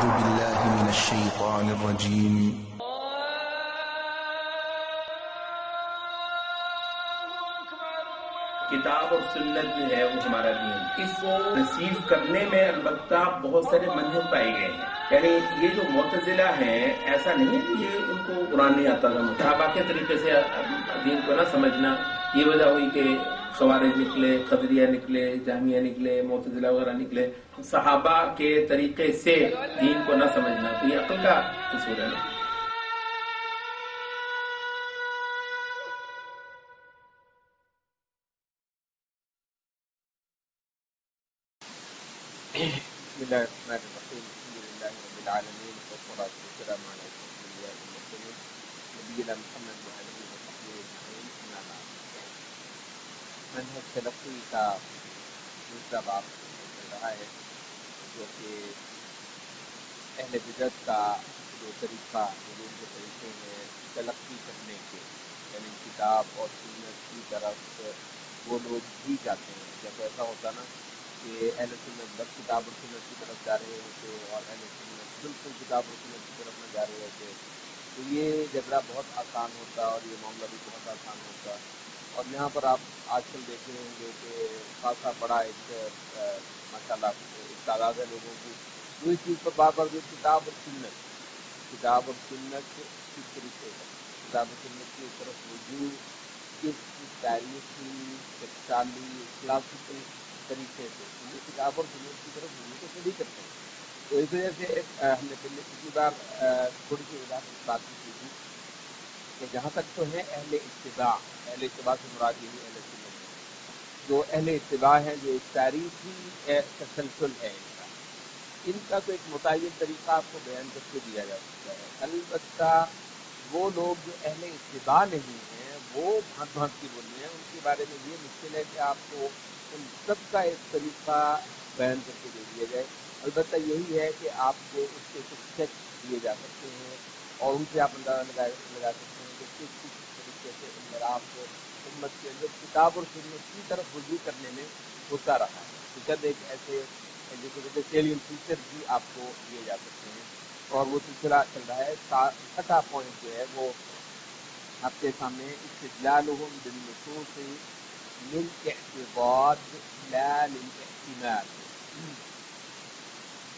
بالله من الشيطان الرجيم. کتاب اور سنت جو ہے وہ ہمارا دین، اس کو ریسیو کرنے میں البتہ بہت سارے منہج پائے گئے ہیں. یعنی یہ جو معتزلہ ہیں، ایسا نہیں ہے کہ یہ ان کو قرآن نہیں آتا تھا. صحابہ کے طریقے سے دین کو نہ سمجھنا، یہ وجہ ہوئی کہ خوارج نکلے، قدریہ نکلے، جہمیہ نکلے، معتزلہ وغیرہ نکلے. صحابہ کے طریقے سے دین کو نہ سمجھنا تو یہ عقل کا قصور ہے نا. بسم اللہ الرحمن الرحیم. الحمد للہ رب العالمین والصلاة والسلام علی اشرف الانبیاء والمرسلین نبینا محمد وعلی آلہ وصحبہ اجمعین. اما بعد. منہج تلقی کا دوسرا باب چل رہا ہے، جو کہ اہل بدعت کا جو طریقہ، علوم کے طریقے ہیں تلقی کرنے کے، یعنی کتاب اور سنت کی طرف وہ لوگ بھی جاتے ہیں. جب ایسا ہوتا نا کہ اہل سنت بس کتاب اور سنت کی طرف جا رہے ہوتے اور اہل سنت بالکل کتاب اور سنت کی طرف نہ جا رہے ہوتے، تو یہ جھگڑا بہت آسان ہوتا اور یہ معاملہ بھی بہت آسان ہوتا. اور یہاں پر آپ آج کل دیکھ رہے ہوں گے کہ خاصا بڑا ایک ماشاء اللہ ایک تعداد ہے لوگوں کی جو اس چیز پر بار بار جو کتاب اور سنت کس طریقے ہے، کتاب اور سنت کی طرف رجوع کس تاریخی ٹکسالی کلاسیکل طریقے سے یہ کتاب اور سنت کی طرف رجوع کو کبھی کرتے ہیں. تو اس وجہ سے ہم نے پچھلی بار تھوڑی سی وضاحت اس بات کی تھی کہ جہاں تک تو ہے اہل اتباع سے مراد یہی اہل سنت ہے. جو اہل اتباع ہے، جو ایک تاریخی تسلسل ہے ان کا تو ایک متعین طریقہ آپ کو بیان کر کے دیا جا سکتا ہے. البتہ وہ لوگ جو اہل اتباع نہیں ہیں، وہ بھانت بھانت کی بولی ہیں، ان کے بارے میں یہ مشکل ہے کہ آپ کو ان سب کا ایک طریقہ بیان کر کے دے دیا جائے. البتہ یہی ہے کہ آپ کو اس کے کچھ چیک دیے جا سکتے ہیں اور ان سے آپ اندازہ لگا سکتے ہیں کہ کس طریقے سے انحراف امت کے اندر کتاب اور سنت کی طرف رجوع کرنے میں ہوتا رہا ہے. تو جب ایک ایسے جیسے سیلین فیچر بھی آپ کو دیے جا سکتے ہیں اور وہ سلسلہ چل رہا ہے. چھٹا پوائنٹ جو ہے وہ آپ کے سامنے استدلالهم بالنصوص للاعتقاد لا للاحتمال.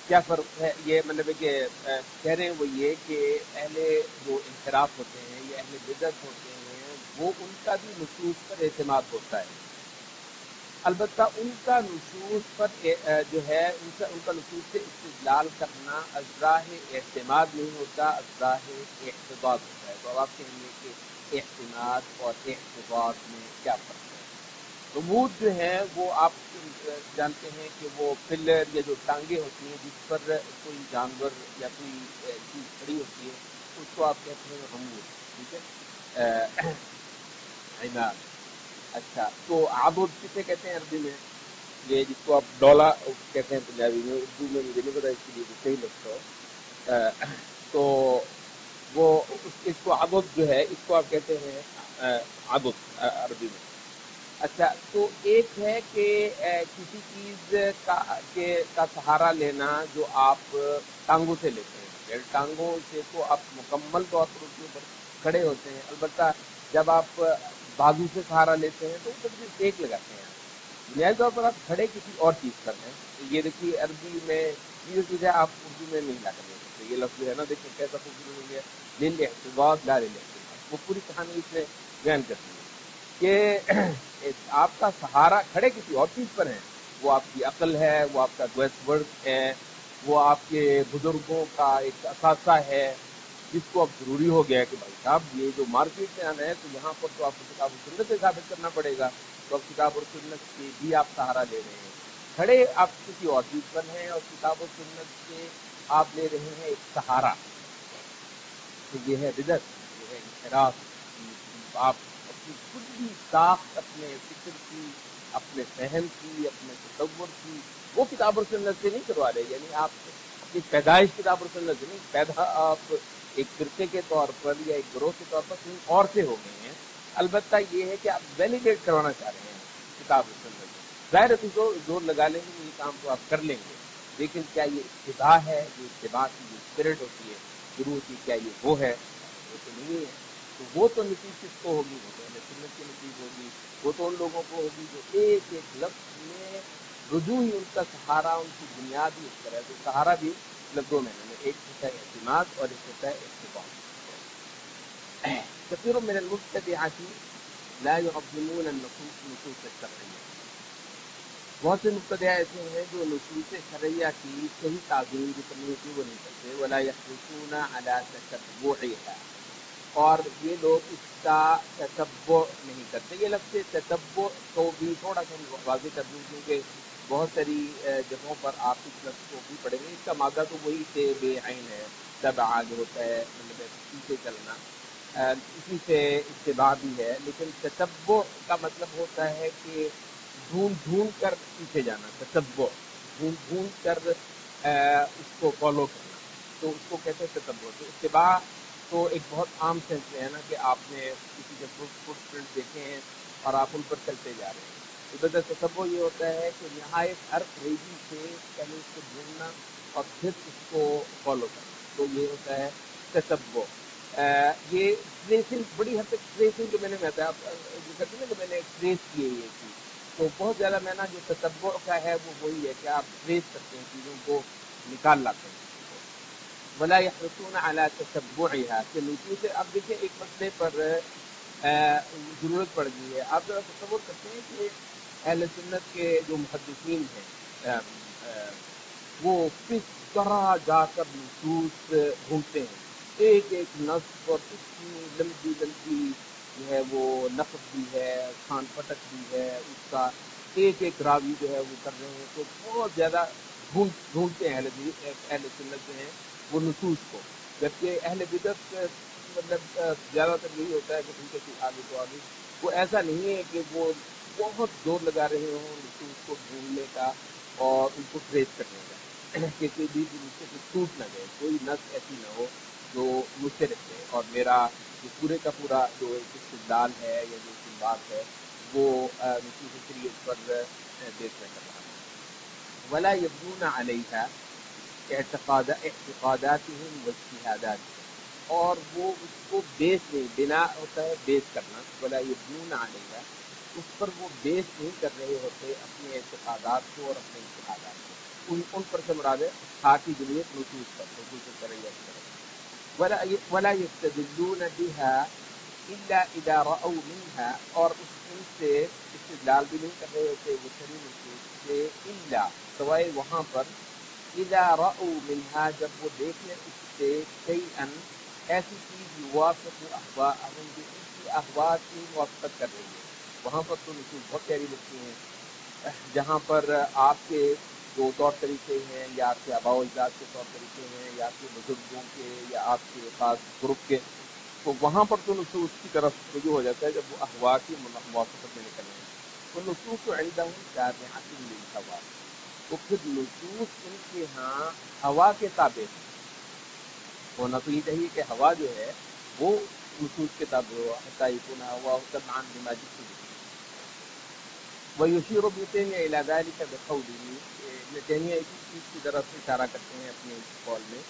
کیا فرق ہے؟ یہ مطلب ہے کہ کہہ رہے ہیں وہ یہ کہ اہل جو انحراف ہوتے ہیں یا اہل بدعت ہوتے ہیں وہ ان کا بھی نصوص پر اعتماد ہوتا ہے. البتہ ان کا نصوص پر جو ہے ان کا نصوص سے استدلال کرنا ازراہ اعتماد نہیں ہوتا، ازراہ احتجاج ہوتا ہے. تو اب آپ کہیں گے کہ اعتماد اور احتجاج میں کیا فرق ہے؟ رموز جو ہے وہ آپ جانتے ہیں کہ وہ پلر یا جو ٹانگیں ہوتی ہیں جس پر کوئی جانور یا کوئی چیز کھڑی ہوتی ہے اس کو آپ کہتے ہیں رموز. ٹھیک ہے، عماد. اچھا، تو عبد کسے کہتے ہیں عربی میں؟ یہ جس کو آپ ڈولا کہتے ہیں پنجابی میں، اردو میں مجھے نہیں پتا اس کے لیے صحیح لگتا ہو. تو وہ اس کو عبد جو ہے اس کو آپ کہتے ہیں عبد عربی میں. اچھا، تو ایک ہے کہ کسی چیز کا سہارا لینا جو آپ ٹانگوں سے لیتے ہیں. یعنی ٹانگوں سے تو آپ مکمل طور پر اس کے اوپر کھڑے ہوتے ہیں، البتہ جب آپ بازو سے سہارا لیتے ہیں تو اوپر سے ٹیک لگاتے ہیں. بنیادی طور پر آپ کھڑے کسی اور چیز پر ہیں. یہ دیکھیے عربی میں یہ چیز ہے آپ اردو میں نہیں لا کر دے سکتے. یہ لفظ ہے نا، دیکھیں کیسا خوبصورت ہو گیا، للاحتجاج لا للاحتمال. وہ پوری کہانی اس میں بیان کرتی ہے کہ آپ کا سہارا کھڑے کسی اور چیز پر ہے. وہ آپ کی عقل ہے، وہ آپ کا گویس ورک ہے، وہ آپ کے بزرگوں کا ایک اثاثہ ہے جس کو اب ضروری ہو گیا ہے کہ بھائی صاحب یہ جو مارکیٹ میں آنا ہے تو یہاں پر تو آپ کو کتاب و سنت سے ثابت کرنا پڑے گا. تو اب کتاب اور سنت کے بھی آپ سہارا لے رہے ہیں. کھڑے آپ کسی اور چیز پر ہیں اور کتاب و سنت سے آپ لے رہے ہیں ایک سہارا. تو یہ ہے بدعت، یہ ہے انحراف. آپ اپنی خود بھی ساخت اپنے فکر کی، اپنے فہم کی، اپنے تصور کی وہ کتاب اور سنت سے نہیں کروا رہے. یعنی آپ اپنی پیدائش کتاب اور سنت سے نہیں، پیدا آپ ایک فرقے کے طور پر یا ایک گروہ کے طور پر کہیں اور سے ہو گئے ہیں. البتہ یہ ہے کہ آپ ویلیڈیٹ کروانا چاہ رہے ہیں کتاب اور سنت سے. ظاہر ہے تو زور لگا لیں گے یہ کام تو آپ کر لیں گے، لیکن کیا یہ اتباع ہے؟ جو اتباع کی جو اسپرٹ ہوتی ہے شروع کی، کیا یہ وہ ہے؟ وہ تو نہیں ہے۔ تو وہ تو نصیب کس کو ہوگی؟ وہ تو اہل سنت کی نصیب ہوگی، وہ تو ان لوگوں کو ہوگی جو ایک ایک لفظ میں رجوع ہی ان کا سہارا، ان کی بنیاد ہی اس پر ہے۔ تو سہارا بھی دو معنی میں، ایک ہوتا ہے اعتماد اور ایک ہوتا ہے اتباع۔ كثير من المبتدعة لا يعظمون النصوص الشرعية، بہت سے مبتدع ایسے ہیں جو نصوص شرعیہ کی صحیح تعظیم جو کرنی ہوتی ہے وہ نہیں کرتے، ولا يحرصون على تتبعها، اور یہ لوگ اس کا تتبع نہیں کرتے۔ یہ لفظ تتبع کو بھی تھوڑا سا واضح کر دوں، کیونکہ بہت ساری جگہوں پر آپ اس لفظ کو بھی پڑھیں گے، اس کا مادہ تو وہی سے بے عین ہے، تبع جو ہوتا ہے مطلب پیچھے چلنا، اسی سے اتباع بھی ہے، لیکن تتبع کا مطلب ہوتا ہے کہ ڈھونڈ ڈھونڈ کر پیچھے جانا، تتبع ڈھونڈ ڈھونڈ کر اس کو فالو کرنا، تو اس کو کہتے ہیں تتبع۔ تو اتباع تو ایک بہت عام سینس میں ہے نا کہ آپ نے کسی کے فٹ پرنٹ دیکھے ہیں اور آپ ان پر چلتے جا رہے ہیں۔ البتہ تتبع یہ ہوتا ہے کہ نہایت ہر ریزی سے پہلے اس کو ڈھونڈنا اور پھر اس کو فالو کرنا، تو یہ ہوتا ہے تتبع۔ یہ ٹریسنگ بڑی حد تک ٹریسنگ جو میں نے بتایا جو کہتے ہیں نا کہ میں نے ٹریس کیے یہ چیز، تو بہت زیادہ میں نا جو تتبع کا ہے وہ وہی ہے کہ آپ ٹریس کرتے ہیں چیزوں کو، نکال لاتے ہیں چیزوں کو۔ ولا يحرصون على تتبعها، کہ نصوص اب دیکھیں ایک مسئلے پر ضرورت پڑ گئی ہے۔ آپ ذرا تصور کرتے ہیں کہ اہل سنت کے جو محدثین ہیں وہ کس طرح جا کر نصوص ڈھونڈتے ہیں، ایک ایک نصب، اور اتنی لمبی لمبی جو ہے وہ نقد بھی ہے، کھان پٹک بھی ہے، اس کا ایک ایک راوی جو ہے وہ کر رہے ہیں، تو بہت زیادہ ڈھونڈتے ہیں اہل سنت جو ہیں وہ نصوص کو، جبکہ اہل بدعت مطلب زیادہ تر یہی ہوتا ہے کہ ٹھیک ہے آگے تو آگے، وہ ایسا نہیں ہے کہ وہ بہت زور لگا رہے ہوں نصوص کو ڈھونڈنے کا اور ان کو ٹریس کرنے کا، کہ کوئی بھی نص سے ٹوٹ نہ جائے، کوئی نص ایسی نہ ہو جو مجھ سے رکھے، اور میرا جو پورے کا پورا جو ایک استدلال ہے یا جو استنباط ہے وہ نصوص شریعت پر بیس میں کر رہا ہے۔ ولا يبنون عليها اعتقاداتهم واجتهاداتهم، اور وہ اس کو بیس نہیں، بنا ہوتا ہے بیس کرنا، ولا يبنون عليها، اس پر وہ بیس نہیں کر رہے ہوتے اپنے اعتقادات کو اور اپنے اجتہادات کو، ان پر سے مراد ہے خاصی جمعیت نصوص پر، نصوص شرعیہ کی طرف۔ ولا يستدلون بها الا اذا رأوا منها، اور ان سے استدلال بھی نہیں کر رہے ہوتے وہ شرعی نصوص سے، الا سوائے وہاں پر، اذا رأوا منها، جب وہ دیکھ لیں اس سے، شيئا ایسی چیز، يوافق اهواءهم، جو ان کی اہواء کی موافقت کر رہی ہے، وہاں پر تو نصوص بہت پیاری لگتی ہیں، جہاں پر آپ کے جو طور طریقے ہیں یا آپ کے آباء و اجداد کے طور طریقے ہیں یا آپ کے بزرگوں کے یا آپ کے خاص گروپ کے، تو وہاں پر تو نصوص کی طرف رجوع ہو جاتا ہے جب وہ احوا کی موافقت میں نکلیں گے۔ تو نصوص تو عندهم تابعۃ للہوا، تو پھر نصوص ان کے ہاں ہوا کے تابع ہونا تو یہ چاہیے کہ ہوا جو ہے وہ نصوص کے تابع ہو، حتی یکون ہوا تبعا لما جئت به۔ ويشير ابن تیمیہ الى ذلك بقوله، ابن تیمیہ اسی چیز کی طرف اشارہ کرتے ہیں اپنے اس قول میں،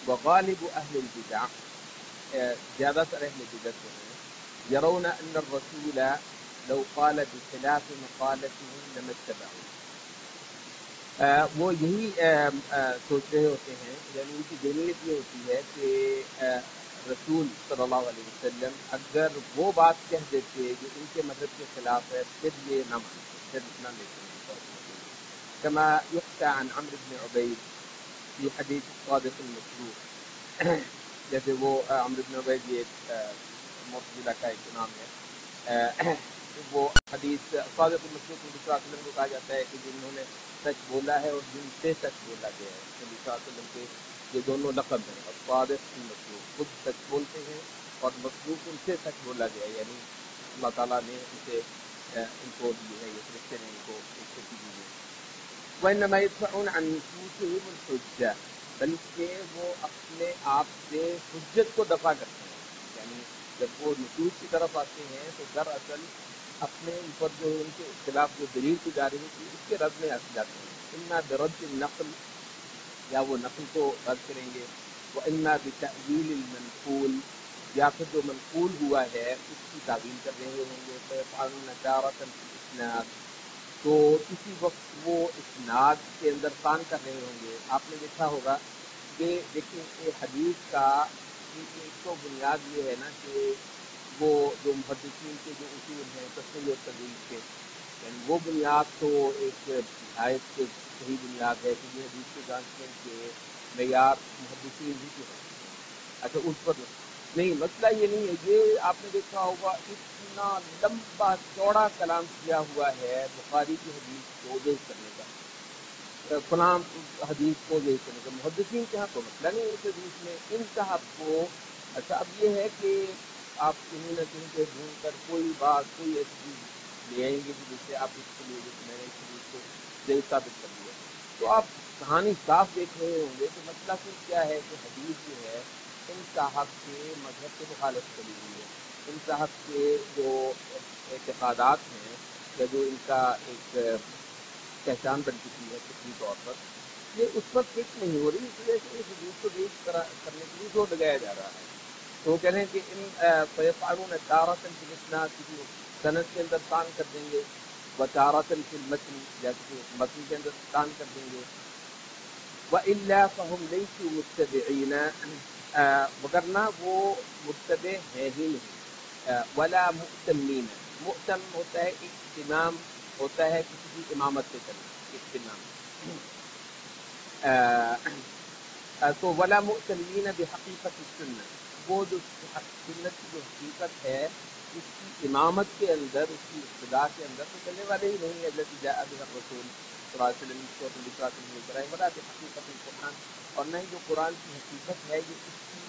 وغالب اہل البدع، زیادہ تر اہل بدعت جو ہیں، يرون ان الرسول لو قال بخلاف مقالتهم لما اتبعوه، وہ یہی سوچ رہے ہوتے ہیں، یعنی ان کی ذہنیت یہ ہوتی ہے کہ رسول صلی اللہ علیہ وسلم اگر وہ بات کہہ دیتے جو ان کے مذہب کے خلاف ہے، پھر یہ نہ مانتے، پھر نہ لیتے ہیں۔ كما يحكى عن عمرو بن عبید في حدیث الصادق المصدوق، جیسے وہ عمرو بن عبید یہ معتزلہ کا ایک نام ہے، وہ حدیث صادق المصدوق نبی صلی اللہ علیہ وسلم کو کہا جاتا ہے کہ جنہوں نے سچ بولا ہے اور جن سے سچ بولا گیا ہے، نبی صلی اللہ علیہ وسلم کے یہ دونوں لقب ہیں، اور صادق المصدوق، خود سچ بولتے ہیں اور مصدوق ان سے سچ بولا گیا ہے، یعنی اللہ تعالیٰ نے ان کو دی ہے، یہ فرشتے نے ان کو ایک سچی دی ہے۔ وَإِنَّمَا يَدْفَعُونَ عَنْ نُفُوسِهِمُ الْحُجَّةَ، بلکہ وہ اپنے آپ سے حجت کو دفع کرتے ہیں، یعنی جب وہ نصوص کی طرف آتے ہیں تو دراصل اپنے اوپر جو ان کے خلاف جو دلیل کی جا رہی تھی اس کے رد میں جاتے ہیں۔ اما برد النقل، یا وہ نقل کو رد کریں گے. وَإِنَّا بِتَأْوِيلِ الْمَنْقُولِ یا پھر جو منقول ہوا ہے اس کی تعویل کر رہے ہوں گے. فَيَفْعَلُونَ تَارَةً فِي الْإِسْنَادِ تو کسی وقت وہ اسناد کے اندر تان کر رہے ہوں گے. آپ نے دیکھا ہوگا کہ دیکھیں یہ حدیث کا ایک تو بنیاد یہ ہے نا کہ وہ جو محدثین کے جو اصول ہیں تصحیح و تضعیف کے، یعنی وہ بنیاد تو ایک نہایت صحیح بنیاد ہے کہ یہ حدیث کو جانچنے کے معیار محدثین ہی کے ہیں. اچھا اس پر نہیں، مسئلہ یہ نہیں ہے. یہ آپ نے دیکھا ہوگا اتنا لمبا چوڑا کلام کیا ہوا ہے بخاری کی حدیث کو ضعیف کرنے کا، فلاں حدیث کو ضعیف کرنے کا. محدثین کے ہاں تو مسئلہ نہیں ہے اس حدیث میں ان صاحب کو. اچھا اب یہ ہے کہ آپ کہیں نہ کہیں سے ڈھونڈ کر کوئی بات کوئی ایسی چیز لے آئیں گے جس سے آپ اس کے لیے میں نے اس حدیث کو ضعیف ثابت کر دیا. تو آپ کہانی صاف دیکھ رہے ہوں گے کہ مسئلہ صرف کیا ہے کہ حدیث جو ہے ان صاحب کے مذہب کے مخالف چلی ہوئی ہے. ان صاحب کے جو اعتقادات ہیں یا جو ان کا ایک پہچان بن چکی ہے فکری طور پر، یہ اس وقت فٹ نہیں ہو رہی، اس وجہ سے اس حدیث کو ضعیف کرنے کے لیے زور لگایا جا رہا ہے. تو وہ کہہ رہے ہیں کہ ان فیفعلون تارۃ فی الاسناد کسی سند کے اندر تان کر دیں گے، وتارۃ فی المتن جیسے کہ متن کے اندر تان کر دیں گے. وَإِلَّا فَهُمْ لَيْسُوا مُتَّبِعِينَ وگرنہ وہ متبع ہے ہی نہیں. وَلَا مُؤْتَمِّينَ مؤتم ہوتا ہے اہتمام ہوتا ہے کسی کی امامت سے کرنا، اہتمام. تو ولا مؤتمین بحقیقت السنہ وہ جو سنت کی جو حقیقت ہے اس کی امامت کے اندر اس کی ابتدا کے اندر تو چلنے والے ہی نہیں ہے. الذی جاء بہ الرسول صلی اللہ علیہ وسلم کو لکھا ولا بحقیقت القرآن اور نہ ہی جو قرآن کی حقیقت ہے یہ اس کی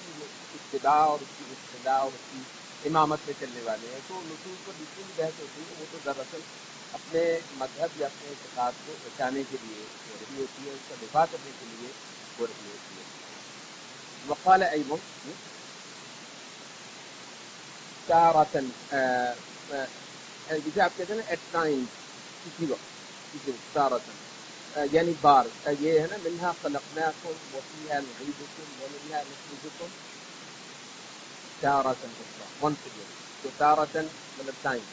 ابتدا اور اس کی ابتدا اور اس کی امامت میں چلنے والے ہیں. تو نصوص پر جتنی بھی بحث ہوتی ہے وہ تو دراصل اپنے مذہب یا اپنے اعتقاد کو بچانے کے لیے ہو رہی ہوتی ہے، اس کا دفاع کرنے کے لیے ہو رہی ہوتی ہے. وقال ایضا تارةً جسے آپ کہتے ہیں نا ایٹ ٹائم، کسی وقت تارةً یعنی بار یہ ہے نا منہا خلقناکم وفیہا نعیدکم ومنہا نخرجکم تارةً اخرى once again. تو تارةً مطلب ٹائم،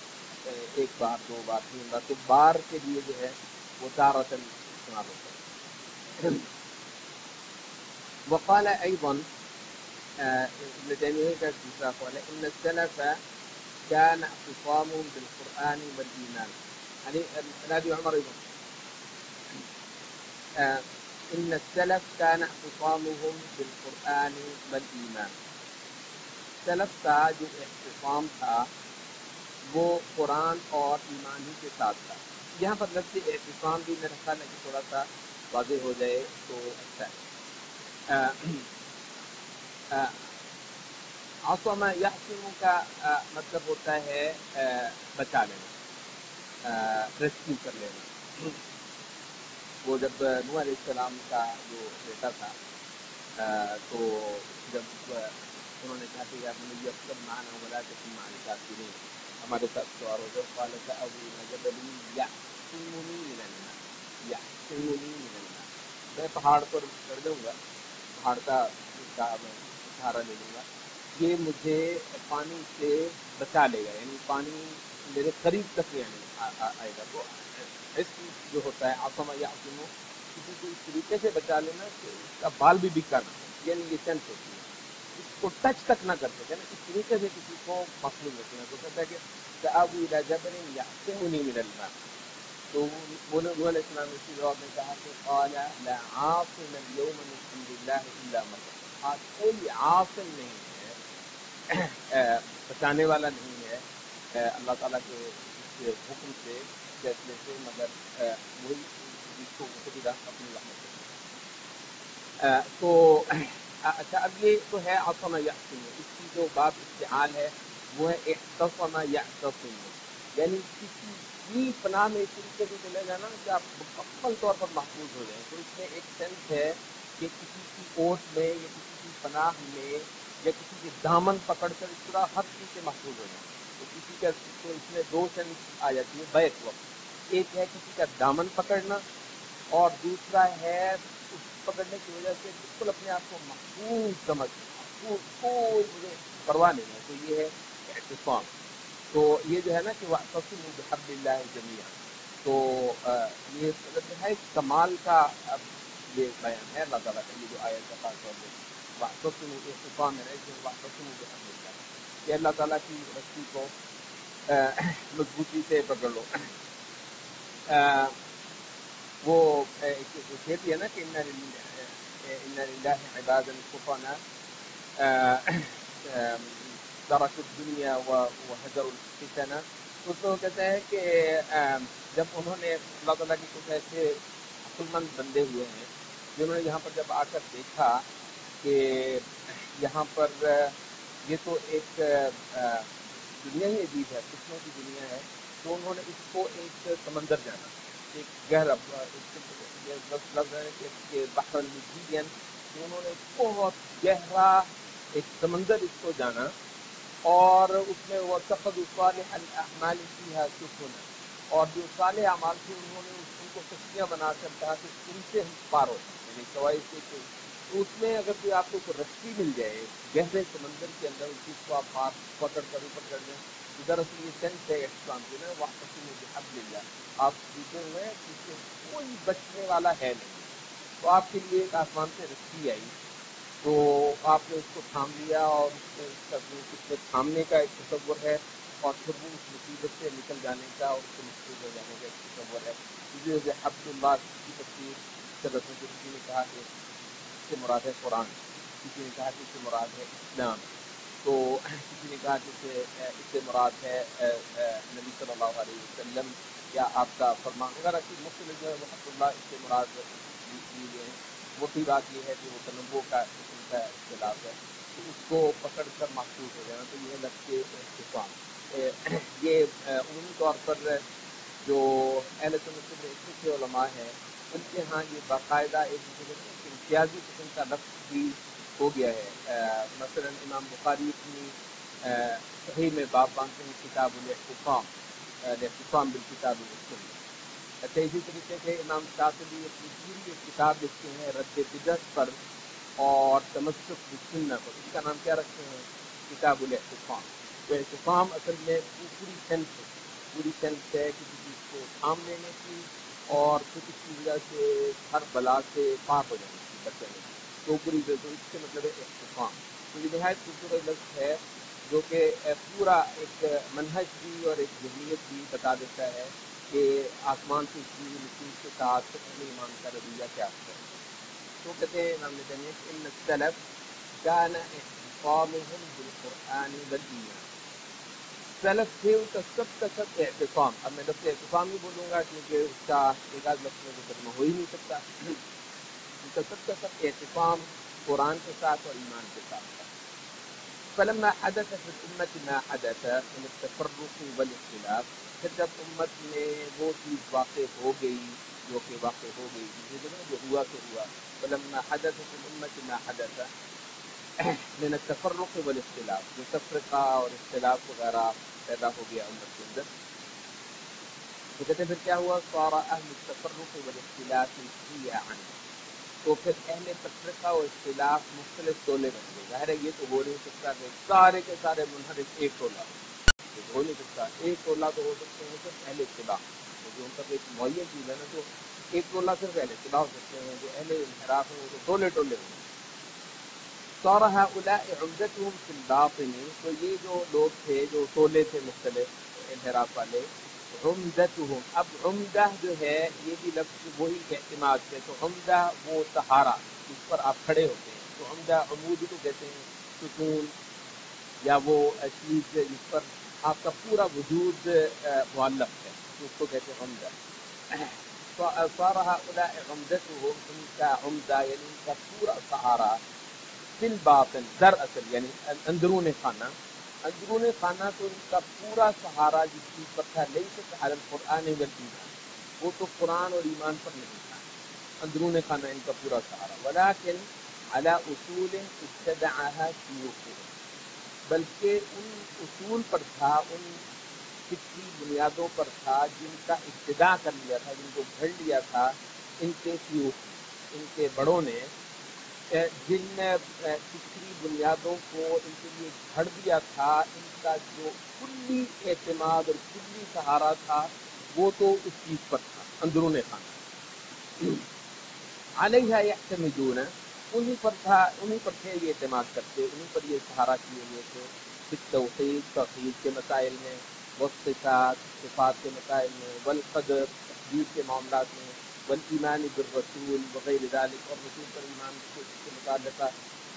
ایک بار دو بار تین بار، تو بار کے لیے جو ہے وہ تارةً استعمال ہوتا ہے. وقال ایضا ابن تیمیہ کا دوسرا قول ہے ان السلف كان اعتصامهم بالقرآن والإيمان. یعنی ابی عمر ایضا ان السلف كان اعتصامهم بالقرآن والإيمان. سلف کا جو اعتصام تھا وہ قرآن اور ایمان ہی کے ساتھ تھا. یہاں پر لفظ اعتصام بھی میرا خیال ہے کہ تھوڑا سا واضح ہو جائے تو اچھا ہے. عصم یحصم کا مطلب ہوتا ہے بچا لینا، ریسکیو کر لینا. وہ جب نوح علیہ السلام کا جو بیٹا تھا تو جب انہوں نے کہا کہ یا بنی ارکب معنا ولا تکن مع الکافرین، ہمارے ساتھ سوار ہو جاؤ. قال سآوی الی جبل یعصمنی من الماء، یعصمنی من الماء، میں پہاڑ پر چڑھ جاؤں گا، پہاڑ کا میں سہارا لے لوں گا، یہ مجھے پانی سے بچا لے گا، یعنی پانی میرے قریب تک نہیں آئے گا. تو جو ہوتا ہے عصم یعصم کسی کو اس طریقے سے بچا لینا کہ اس کا بال بھی بکا نہ ہو، یعنی یہ سینس ہوتی ہے اس کو ٹچ تک نہ کر سکے نا، اس طریقے سے کسی کو محفوظ رکھنا. تو کہتا ہے کہ سآوی الی جبل یعصمنی من الماء. تو وہ نوح علیہ السلام نے اس کے جواب میں کہا کہ قال لا عاصم اليوم من امر اللہ الا من رحم. آج کوئی عاصم نہیں ہے، بچانے والا نہیں ہے اللہ تعالیٰ کے اس حکم سے فیصلے سے مگر وہی جس کو خود اپنی رحمت سے. تو اچھا اب یہ تو ہے عصم یعصم، اس کی جو باب استعال ہے وہ ہے اعتصم یعتصم، یعنی کسی کی پناہ میں اس طریقے سے چلے جانا کہ آپ مکمل طور پر محفوظ ہو جائیں. تو اس میں ایک سینس ہے کہ کسی کی اوٹ میں یا کسی کی پناہ میں یا کسی کے دامن پکڑ کر اس طرح ہر چیز سے محفوظ ہو جائیں. تو کسی کا تو اس میں دو سینس آ جاتی ہے بیک وقت. ایک ہے کسی کا دامن پکڑنا اور دوسرا ہے اس پکڑنے کی وجہ سے بالکل اپنے آپ کو محفوظ سمجھ، کوئی مجھے پرواہ نہیں ہے، تو یہ ہے اعتصام۔ تو یہ جو ہے نا کہ وَاعْتَصِمُوا بِحَبْلِ اللَّهِ جَمِيعًا، تو یہ نہایت کمال کا اب یہ بیان ہے اللہ تعالیٰ کا، یہ جو آیت کا خاص طور پہ وَاعْتَصِمُوا، اعتصام ہے کہ وَاعْتَصِمُوا بِحَبْلِ اللَّهِ، کہ اللہ تعالیٰ کی رسی کو مضبوطی سے پکڑ لو۔ وہ یہ بھی ہے نا کہ ان للہ عبادا فطنا ترکوا الدنیا وهجروا الفتن، تو اس میں وہ کہتے ہیں کہ جب انہوں نے اللہ تعالیٰ کے کچھ ایسے عقل مند بندے ہوئے ہیں جنہوں نے یہاں پر جب آ کر دیکھا کہ یہاں پر یہ تو ایک دنیا ہی عجیب ہے، فتنوں کی دنیا ہے، تو انہوں نے اس کو ایک سمندر جانا، ایک گہرا لفظ ہے کہ بحر المجیدین، انہوں نے بہت گہرا ایک سمندر اس کو جانا، اور اس میں وَاتَّخَذُوا صَالِحَ الْأَعْمَالِ فِيهَا سُفُنًا، اور جو صالح اعمال تھے انہوں نے ان کو کشتیاں بنا کر کہا کہ ان سے ہم پار ہو، یعنی سوائے سے کہ تو اس میں اگر کوئی آپ کو کوئی رسی مل جائے گہرے سمندر کے اندر، اس چیز کو آپ پکڑ کر اوپر کر دیں، دراصل یہ سینس ہے احترام کے نا وَاعْتَصِمُوا بِحَبْلِ اللَّهِ، آپ جیتے ہوئے ہیں جس سے کوئی بچنے والا ہے نہیں، تو آپ کے لیے ایک آسمان سے رسی آئی، تو آپ نے اس کو تھام لیا، اور اس میں تھامنے کا ایک تصور ہے، اور پھر وہ اس مصیبت سے نکل جانے کا اور اس سے محفوظ ہو جانے کا ایک تصور ہے۔ اسی وجہ سے حبل اللہ کی تفسیر صدر کسی نے کہا کہ اس سے مراد ہے قرآن، کسی نے کہا کہ اس سے مراد ہے اسلام، تو کسی نے کہا کہ اس سے مراد ہے نبی صلی اللہ علیہ وسلم یا آپ کا فرمان وغیرہ کی مختلف جو ہے وہ حبل اللہ اس سے مراد لیے ہیں۔ موٹی بات یہ ہے کہ وہ تنوع کا قسم کا اختلاف ہے، تو اس کو پکڑ کر محفوظ ہو جانا، تو یہ لفظ اعتصام، یہ عمومی طور پر جو اہل سنت کے علماء ہیں ان کے ہاں یہ باقاعدہ ایک امتیازی قسم کا لفظ بھی ہو گیا ہے۔ مثلا امام بخاری اپنی صحیح میں باب باندھتے ہیں کتاب الاعتصام، الاعتصام بالکتاب والسنہ۔ اچھا، اسی طریقے سے امام شاطبی اپنی پوری ایک کتاب لکھتے ہیں رد بدعت پر اور تمسک بالسنہ پر، اس کا نام کیا رکھتے ہیں؟ کتاب الاعتصام۔ تو اعتصام اصل میں پوری سینس ہے کسی چیز کو تھام لینے کی، اور پھر اس کی وجہ سے ہر بلا سے پاک ہو جانے کی، بچ جانے کی، تو پوری تو اس سے مطلب ہے اعتصام۔ تو یہ نہایت خوبصورت لفظ ہے جو کہ پورا ایک منہج بھی اور ایک ذہنیت بھی بتا دیتا ہے کہ آسمان سے اتنی نصوص کے ساتھ اہل ایمان کا رویہ کیا ہے۔ تو کہتے ہیں امام ابن ان السلف كان اعتصامهم بالقرآن والایمان، سلف تھے ان کا سب اعتصام، اب میں لفظ اعتصام ہی بولوں گا کیونکہ اس کا ایک آدھ لفظ میں تو ترجمہ ہو ہی نہیں سکتا، ان کا سب اعتصام قرآن کے ساتھ اور ایمان کے ساتھ تھا۔ فلما حدث في الأمة ما حدث من التفرق والاختلاف، پھر جب امت میں وہ چیز واقع ہو گئی جو کہ واقع ہو گئی، جو ہوا تو ہوا، فلما حدث في الأمة ما حدث من التفرق والاختلاف، جو تفرقہ اور اختلاف وغیرہ پیدا ہو گیا امت کے اندر، تو کہتے ہیں پھر کیا ہوا؟ صار اہل التفرق والاختلاف شیعا، تو پھر اہل تفرقہ و اختلاف مختلف ٹولے بن گئے۔ ظاہر ہے یہ تو ہو نہیں سکتا کہ سارے کے سارے منحرف ایک ٹولہ ہو نہیں سکتا، ایک ٹولہ تو ہو سکتے ہیں صرف اہل اتباع، کیونکہ ان کا تو ایک معین چیز ہے نا، تو ایک ٹولہ صرف اہل اتباع ہو سکتے ہیں، جو اہل انحراف ہیں وہ تو ٹولے ٹولے ہوں۔ صار هؤلاء عمدتهم في الباطن، تو یہ جو لوگ تھے جو ٹولے تھے مختلف انحراف والے، عمدتهم، اب عمدہ جو ہے یہ بھی لفظ وہی اعتماد سے، تو عمدہ وہ سہارا جس پر آپ کھڑے ہوتے ہیں، تو عمدہ عمود کو کہتے ہیں، ستون یا وہ چیز جس پر آپ کا پورا وجود معلق ہے، تو اس کو کہتے ہیں عمدہ۔ صار هؤلاء عمدتهم، ان کا عمدہ یعنی ان کا پورا سہارا، فی الباطن، در اصل یعنی اندرون خانہ، اندرون خانہ تو ان کا پورا سہارا جس چیز پر تھا، لیست علی القرآن والایمان، وہ تو قرآن اور ایمان پر نہیں تھا، اندرون خانہ ان کا پورا سہارا، ولیکن علی اصول ابتدعها شیوخهم، بلکہ ان اصول پر تھا، ان فکری بنیادوں پر تھا جن کا ابتداء کر لیا تھا، جن کو گھڑ لیا تھا ان کے شیوخ، ان کے بڑوں نے جن فکری بنیادوں کو ان کے لیے گھڑ دیا تھا، ان کا جو کلی اعتماد اور کلی سہارا تھا وہ تو اس چیز پر تھا، اندرون خانہ علیہ یعتمدون، انہی پر تھا، انہی پر تھے یہ اعتماد کرتے، انہی پر یہ سہارا کیے ہوئے تھے، فی توحید کے مسائل میں، والصفات صفات کے مسائل میں، والقدر تقدیر کے معاملات میں، والایمان بالرسول وغیر ذالک، اور رسول پر ایمان کے متعلقہ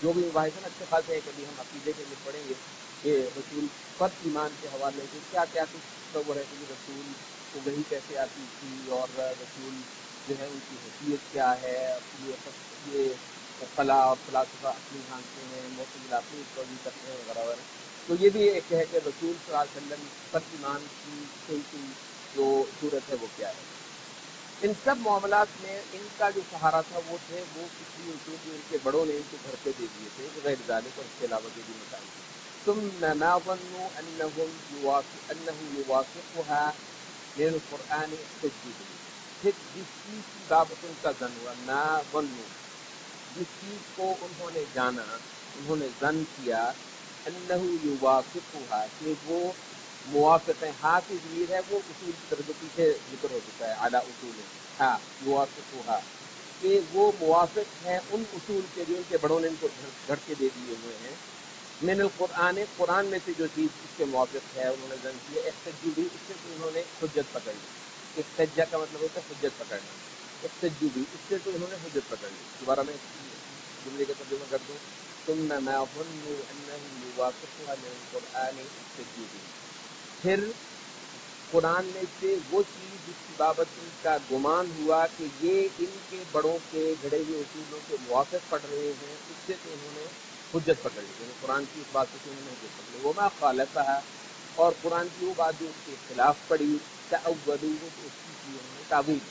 جو بھی مباحث ہیں اچھے خاصے ہیں، کبھی ہم عقیدے کے لیے پڑھیں گے کہ رسول پر ایمان کے حوالے سے کیا کیا کچھ تصور ہے کہ رسول کو وہی کیسے آتی تھی، اور رسول جو ہے ان کی حیثیت کیا ہے، یہ خلا اور فلاسفہ اپنی جانتے ہیں، معتزلہ اپنی توجہ کرتے ہیں وغیرہ وغیرہ. تو یہ بھی ایک ہے کہ رسول صلی اللہ علیہ وسلم پر ایمان کی صحیح جو صورت ہے وہ کیا ہے. ان سب معاملات میں ان کا جو سہارا تھا وہ تھے وہ فکری اصول جو ان کے بڑوں نے ان کو گھر پہ دے دیے تھے غیر ذالک، اور اس کے علاوہ جو بھی مسائل تھے. ثم ما ظنوا انه يوافقها من القرآن احتجوا به، پھر جس چیز کی بابت ان کا ظن ہوا، ما ظنوا، جس چیز کو انہوں نے جانا، انہوں نے ظن کیا، انہ یوافقها، کہ وہ موافق ہیں. ہاں کی ضمیر ہے وہ اصول کی طرف جو پیچھے ذکر ہو چکا ہے، اعلیٰ اصول ہے، ہاں یوافقها، کہ وہ موافق ہیں ان اصول کے جو ان کے بڑوں نے ان کو گھڑ کے دے دیے ہوئے ہیں. من القرآن، قرآن میں سے جو چیز اس کے موافق ہے انہوں نے ظن کیا. احتجوا بھی، اس سے تو انہوں نے حجت پکڑ لی. احتجا کا مطلب ہوتا ہے حجت پکڑنا. احتجوا بھی، اس سے تو انہوں نے حجت پکڑ لی. دوبارہ میں جملے کا ترجمہ کر دوں. ثم ما ظنوا انه يوافقها من القرآن احتجوا به، پھر قرآن میں سے وہ چیز جس کی بابت ان کا گمان ہوا کہ یہ ان کے بڑوں کے گھڑے ہوئے اصولوں کے موافق پڑھ رہے ہیں، اس سے تو انہوں نے حجت پکڑ لی. یعنی قرآن کی اس بات سے انہوں نے حجت پکڑ لی. وما خالفها، اور قرآن کی وہ بات جو اس کے خلاف پڑی، تأولوه، تو اس کی انہوں نے تعویل،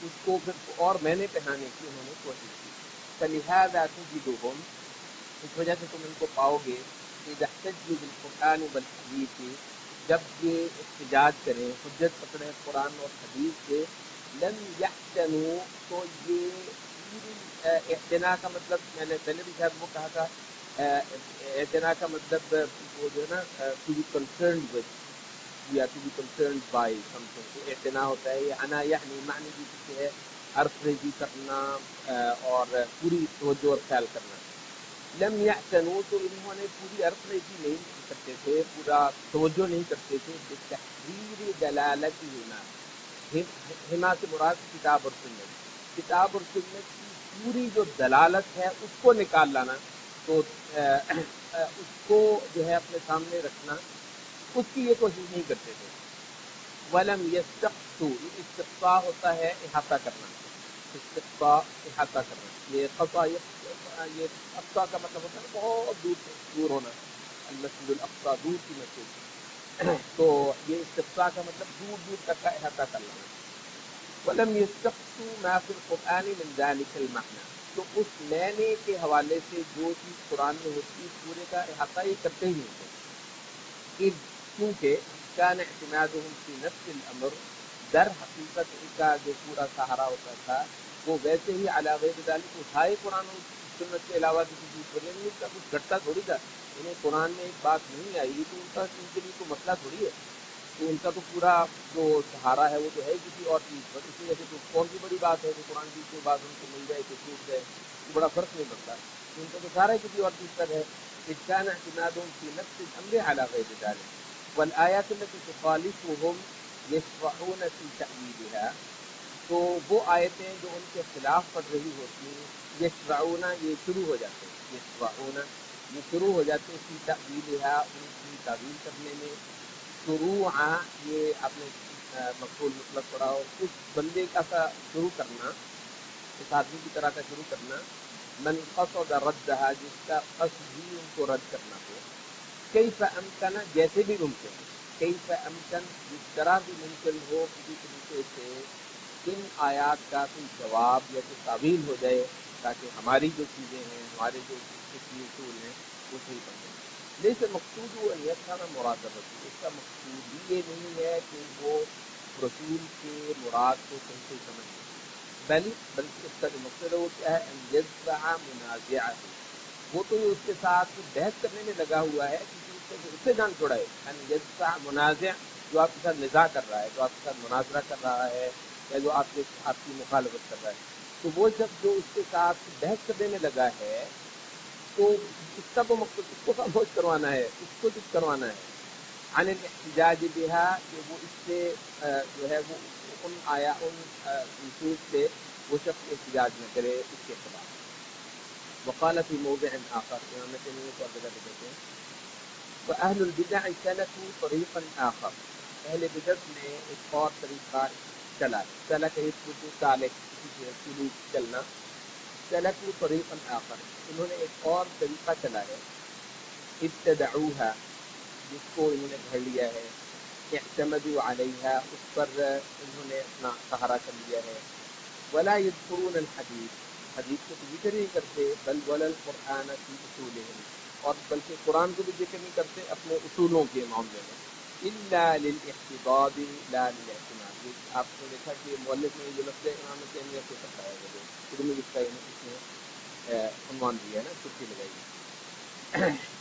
اس کو پھر اور میں نے پہنانے کی انہوں نے کوشش کی. فلہذا تجدهم، اس وجہ سے تم ان کو پاؤ گے، اذا احتجوا بالقرآن والحدیث، جب یہ احتجاج کریں، حجت پکڑیں قرآن اور حدیث سے، لم یحتنوا، تو یہ اعتنا کا مطلب میں نے پہلے بھی شاید وہ کہا تھا، اعتنا کا مطلب وہ جو ہے نا ٹو بی کنسرنڈ ود یا to be concerned by something, تو اعتنا ہوتا ہے. یہ انا یعنی معنی بھی کسی ہے عرض ریزی کرنا اور پوری توجہ اور خیال کرنا. لم یعتنوا، تو انہوں نے پوری عرض ریزی نہیں کرتے تھے، پورا توجہ نہیں کرتے تھے. بتحریر دلالتہما، ہما سے مراد کتاب اور سنت، کتاب اور سنت کی پوری جو دلالت ہے اس کو نکال لانا، تو اس کو جو ہے اپنے سامنے رکھنا، اس کی یہ کوشش نہیں کرتے تھے. ولم یستقصوا، یہ استقصاء ہوتا ہے احاطہ کرنا، استقصاء احاطہ کرنا. یہ قصا، یہ اقصا کا مطلب ہوتا ہے بہت دور سے دور ہونا، المسجد الاقصی دور کی مسجد، تو یہ استقصاء کا مطلب دور دور تک کا احاطہ کر لینا. ولم یستقصوا ما فی القرآن من ذلک المعنى، تو اس معنی کے حوالے سے جو چیز قرآن میں ہوتی پورے کا احاطہ یہ کرتے ہی نہیں تھے. کیونکہ کان اعتمادهم فی نفس الامر، در حقیقت ان کا جو پورا سہارا ہوتا تھا وہ ویسے ہی علی غیر ذلک، اٹھائے قرآن و سنت کے علاوہ کسی چیز پر، یعنی ان کا کچھ گھٹتا تھوڑی تھا. انہیں قرآن میں ایک بات نہیں آئی تو ان کا ان کے لیے تو مسئلہ تھوڑی ہے، تو ان کا تو پورا جو سہارا ہے وہ تو ہے کسی اور چیز پر. اس وجہ سے تو کون سی بڑی بات ہے کہ قرآن کی کوئی بات ان کو مل جائے تو چھوٹ جائے، تو بڑا فرق نہیں پڑتا. ان کا تو سارا کسی اور چیز پر ہے. اذ کان اعتمادهم فی نفس الامر علی غیر ذلک، والآیات التي تخالفهم یشرعون فی تأویلها، تو وہ آیتیں جو ان کے خلاف پڑھ رہی ہوتی ہیں، یشرعون، یہ شروع ہو جاتے ہیں، یشرعون، یہ شروع ہو جاتے ہیں فی تأویلها، ان کی تعویل کرنے میں. شروعا، یہ آپ نے مفعول مطلق پڑھا ہو، اس بندے کا سا شروع کرنا، اس آدمی کی طرح کا شروع کرنا، من قصد ردها، جس کا قصد ہی ان کو رد کرنا ہو. کیف امکن، جیسے بھی ممکن، کیف امکن، جس طرح بھی ممکن ہو کسی طریقے سے ان آیات کا کوئی جواب یا کوئی تعویل ہو جائے تاکہ ہماری جو چیزیں ہیں، ہمارے جو فکری اصول ہیں وہ صحیح بن جائیں. لیکن مقصود وہ نہیں تھا نا مراد رسول، اس کا مقصود یہ نہیں ہے کہ وہ رسول کے مراد کو صحیح سے سمجھ لیں، بلکہ اس کا جو مقصد ہے وہ کیا ہے؟ ان یدفع منازعہ، وہ تو اس کے ساتھ بحث کرنے میں لگا ہوا ہے کیونکہ اس سے جان چھڑائے. ان یدفع منازع، جو آپ کے ساتھ نزاع کر رہا ہے، جو آپ کے ساتھ مناظرہ کر رہا ہے، یا جو آپ کی مخالفت کر رہا ہے، تو وہ جب جو اس کے ساتھ بحث کرنے میں لگا ہے تو اس کا تو مقصد اس کو خاموش کروانا ہے، اس کو چپ کروانا ہے. عن الاحتجاج بها، کہ وہ اس سے جو ہے وہ ان نصوص سے وہ شخص احتجاج نہ کرے اس کے خلاف. وقال في موضع آخر، امام تیمیہ کو اور جگہ پہ کہتے ہیں وَأَهْلُ الْبِدَعِ سَلَكُوا طَرِيقًا آخر، اہل بدعت نے ایک اور طریقہ چلا ہے. سلک یسلک سالک، سلوک چلنا. سلکوا طریقا آخر، انہوں نے ایک اور طریقہ چلا ہے. ابتدعوها، جس کو انہوں نے گھڑ لیا ہے. اعتمدوا علیہا، اس پر انہوں نے اپنا سہارا کر لیا ہے. ولا یذکرون الحدیث، حدیث کو تو ذکر نہیں کرتے. بل ولا القرآن فی اصولہم، اور بلکہ قرآن کو بھی ذکر نہیں کرتے اپنے اصولوں کے معاملے میں. الا للاحتضاب لا للاعتماد، یہ آپ نے دیکھا کہ مؤلف نے جو لفظ امام تیمیہ کو کرتا ہے، وہ علمی اس نے عنوان دیا ہے نا، چھٹی لگائی ہے.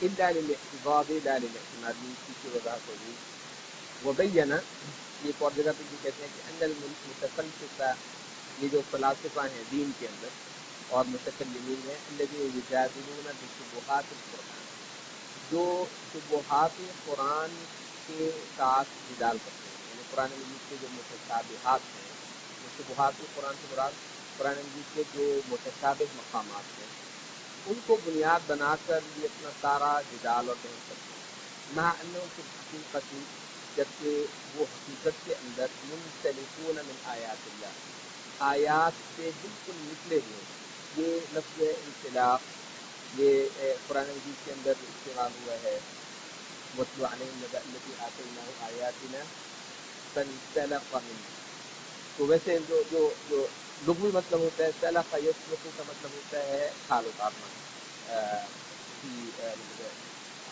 الا للاحتضاب لا للاعتماد، اس کی وضاحت ہوگی. وبینہ، یہ ایک اور جگہ پہ بھی کہتے ہیں کہ ان المتفلسفہ، یہ جو فلاسفہ ہیں دین کے اندر اور متکلمین ہیں، الذین یجادلون بشبہات القرآن، جو شبہات قرآن کے ساتھ جدال کرتے ہیں. یعنی قرآن مجید کے جو متشابہات ہیں، وہ شبہات قرآن سے مراد قرآن مجید کے جو متشابہ مقامات ہیں، ان کو بنیاد بنا کر یہ اپنا سارا جدال اور بحث کرتے ہیں. مع انہم فی الحقیقت، جبکہ وہ حقیقت کے اندر منسلکون من آیات اللہ، آیات سے بالکل نکلے ہوئے. یہ لفظ انسلاخ یہ قرآن مجید کے اندر استعمال ہوا ہے. وَاتْلُ عَلَيْهِمْ نَبَأَ الَّذِي آتَيْنَاهُ آيَاتِنَا فَانسَلَخَ مِنْهَا. تو ویسے جو لغوی مطلب ہوتا ہے سلخ یسلخ کا مطلب ہوتا ہے کھال اتارنا.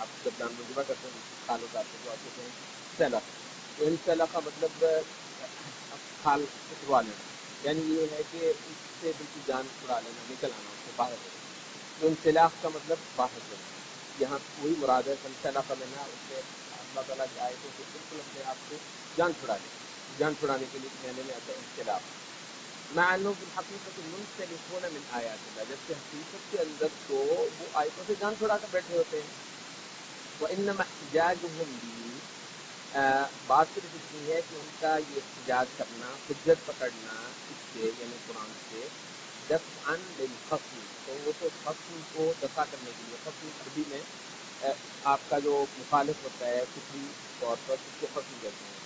آپ جب جان مجمع کرتے ہیں کھال اتارتے تو آپ کہتے ہیں سلخ. تو انسلخ کا مطلب کھال اتروا لینا، یعنی یہ ہے کہ اس سے بالکل جان چھڑا لینا، نکل آنا، اس سے باہر ہو جانا. تو انسلاخ کا مطلب باہر ہونا، یہاں وہی مراد ہے. فانسلخ منها، اس سے اللہ تعالیٰ کی آیتوں سے بالکل اپنے آپ کو جان چھڑا لے. جان چھڑانے کے لیے کہنے میں آتا ہے انسلاخ. مع انہم فی الحقیقت منسلکون من آیات اللہ، جبکہ حقیقت کے اندر تو وہ آیتوں سے جان چھڑا کر بیٹھے ہوتے ہیں. وانما احتجاجهم به، بات صرف اتنی ہے کہ ان کا یہ احتجاج کرنا، حجت پکڑنا اس سے یعنی قرآن سے، دفعا للخصم، تو وہ تو خصم کو دفع کرنے کے لیے. خصم عربی میں آپ کا جو مخالف ہوتا ہے فکری طور پر، اس کو خصم کہتے ہیں.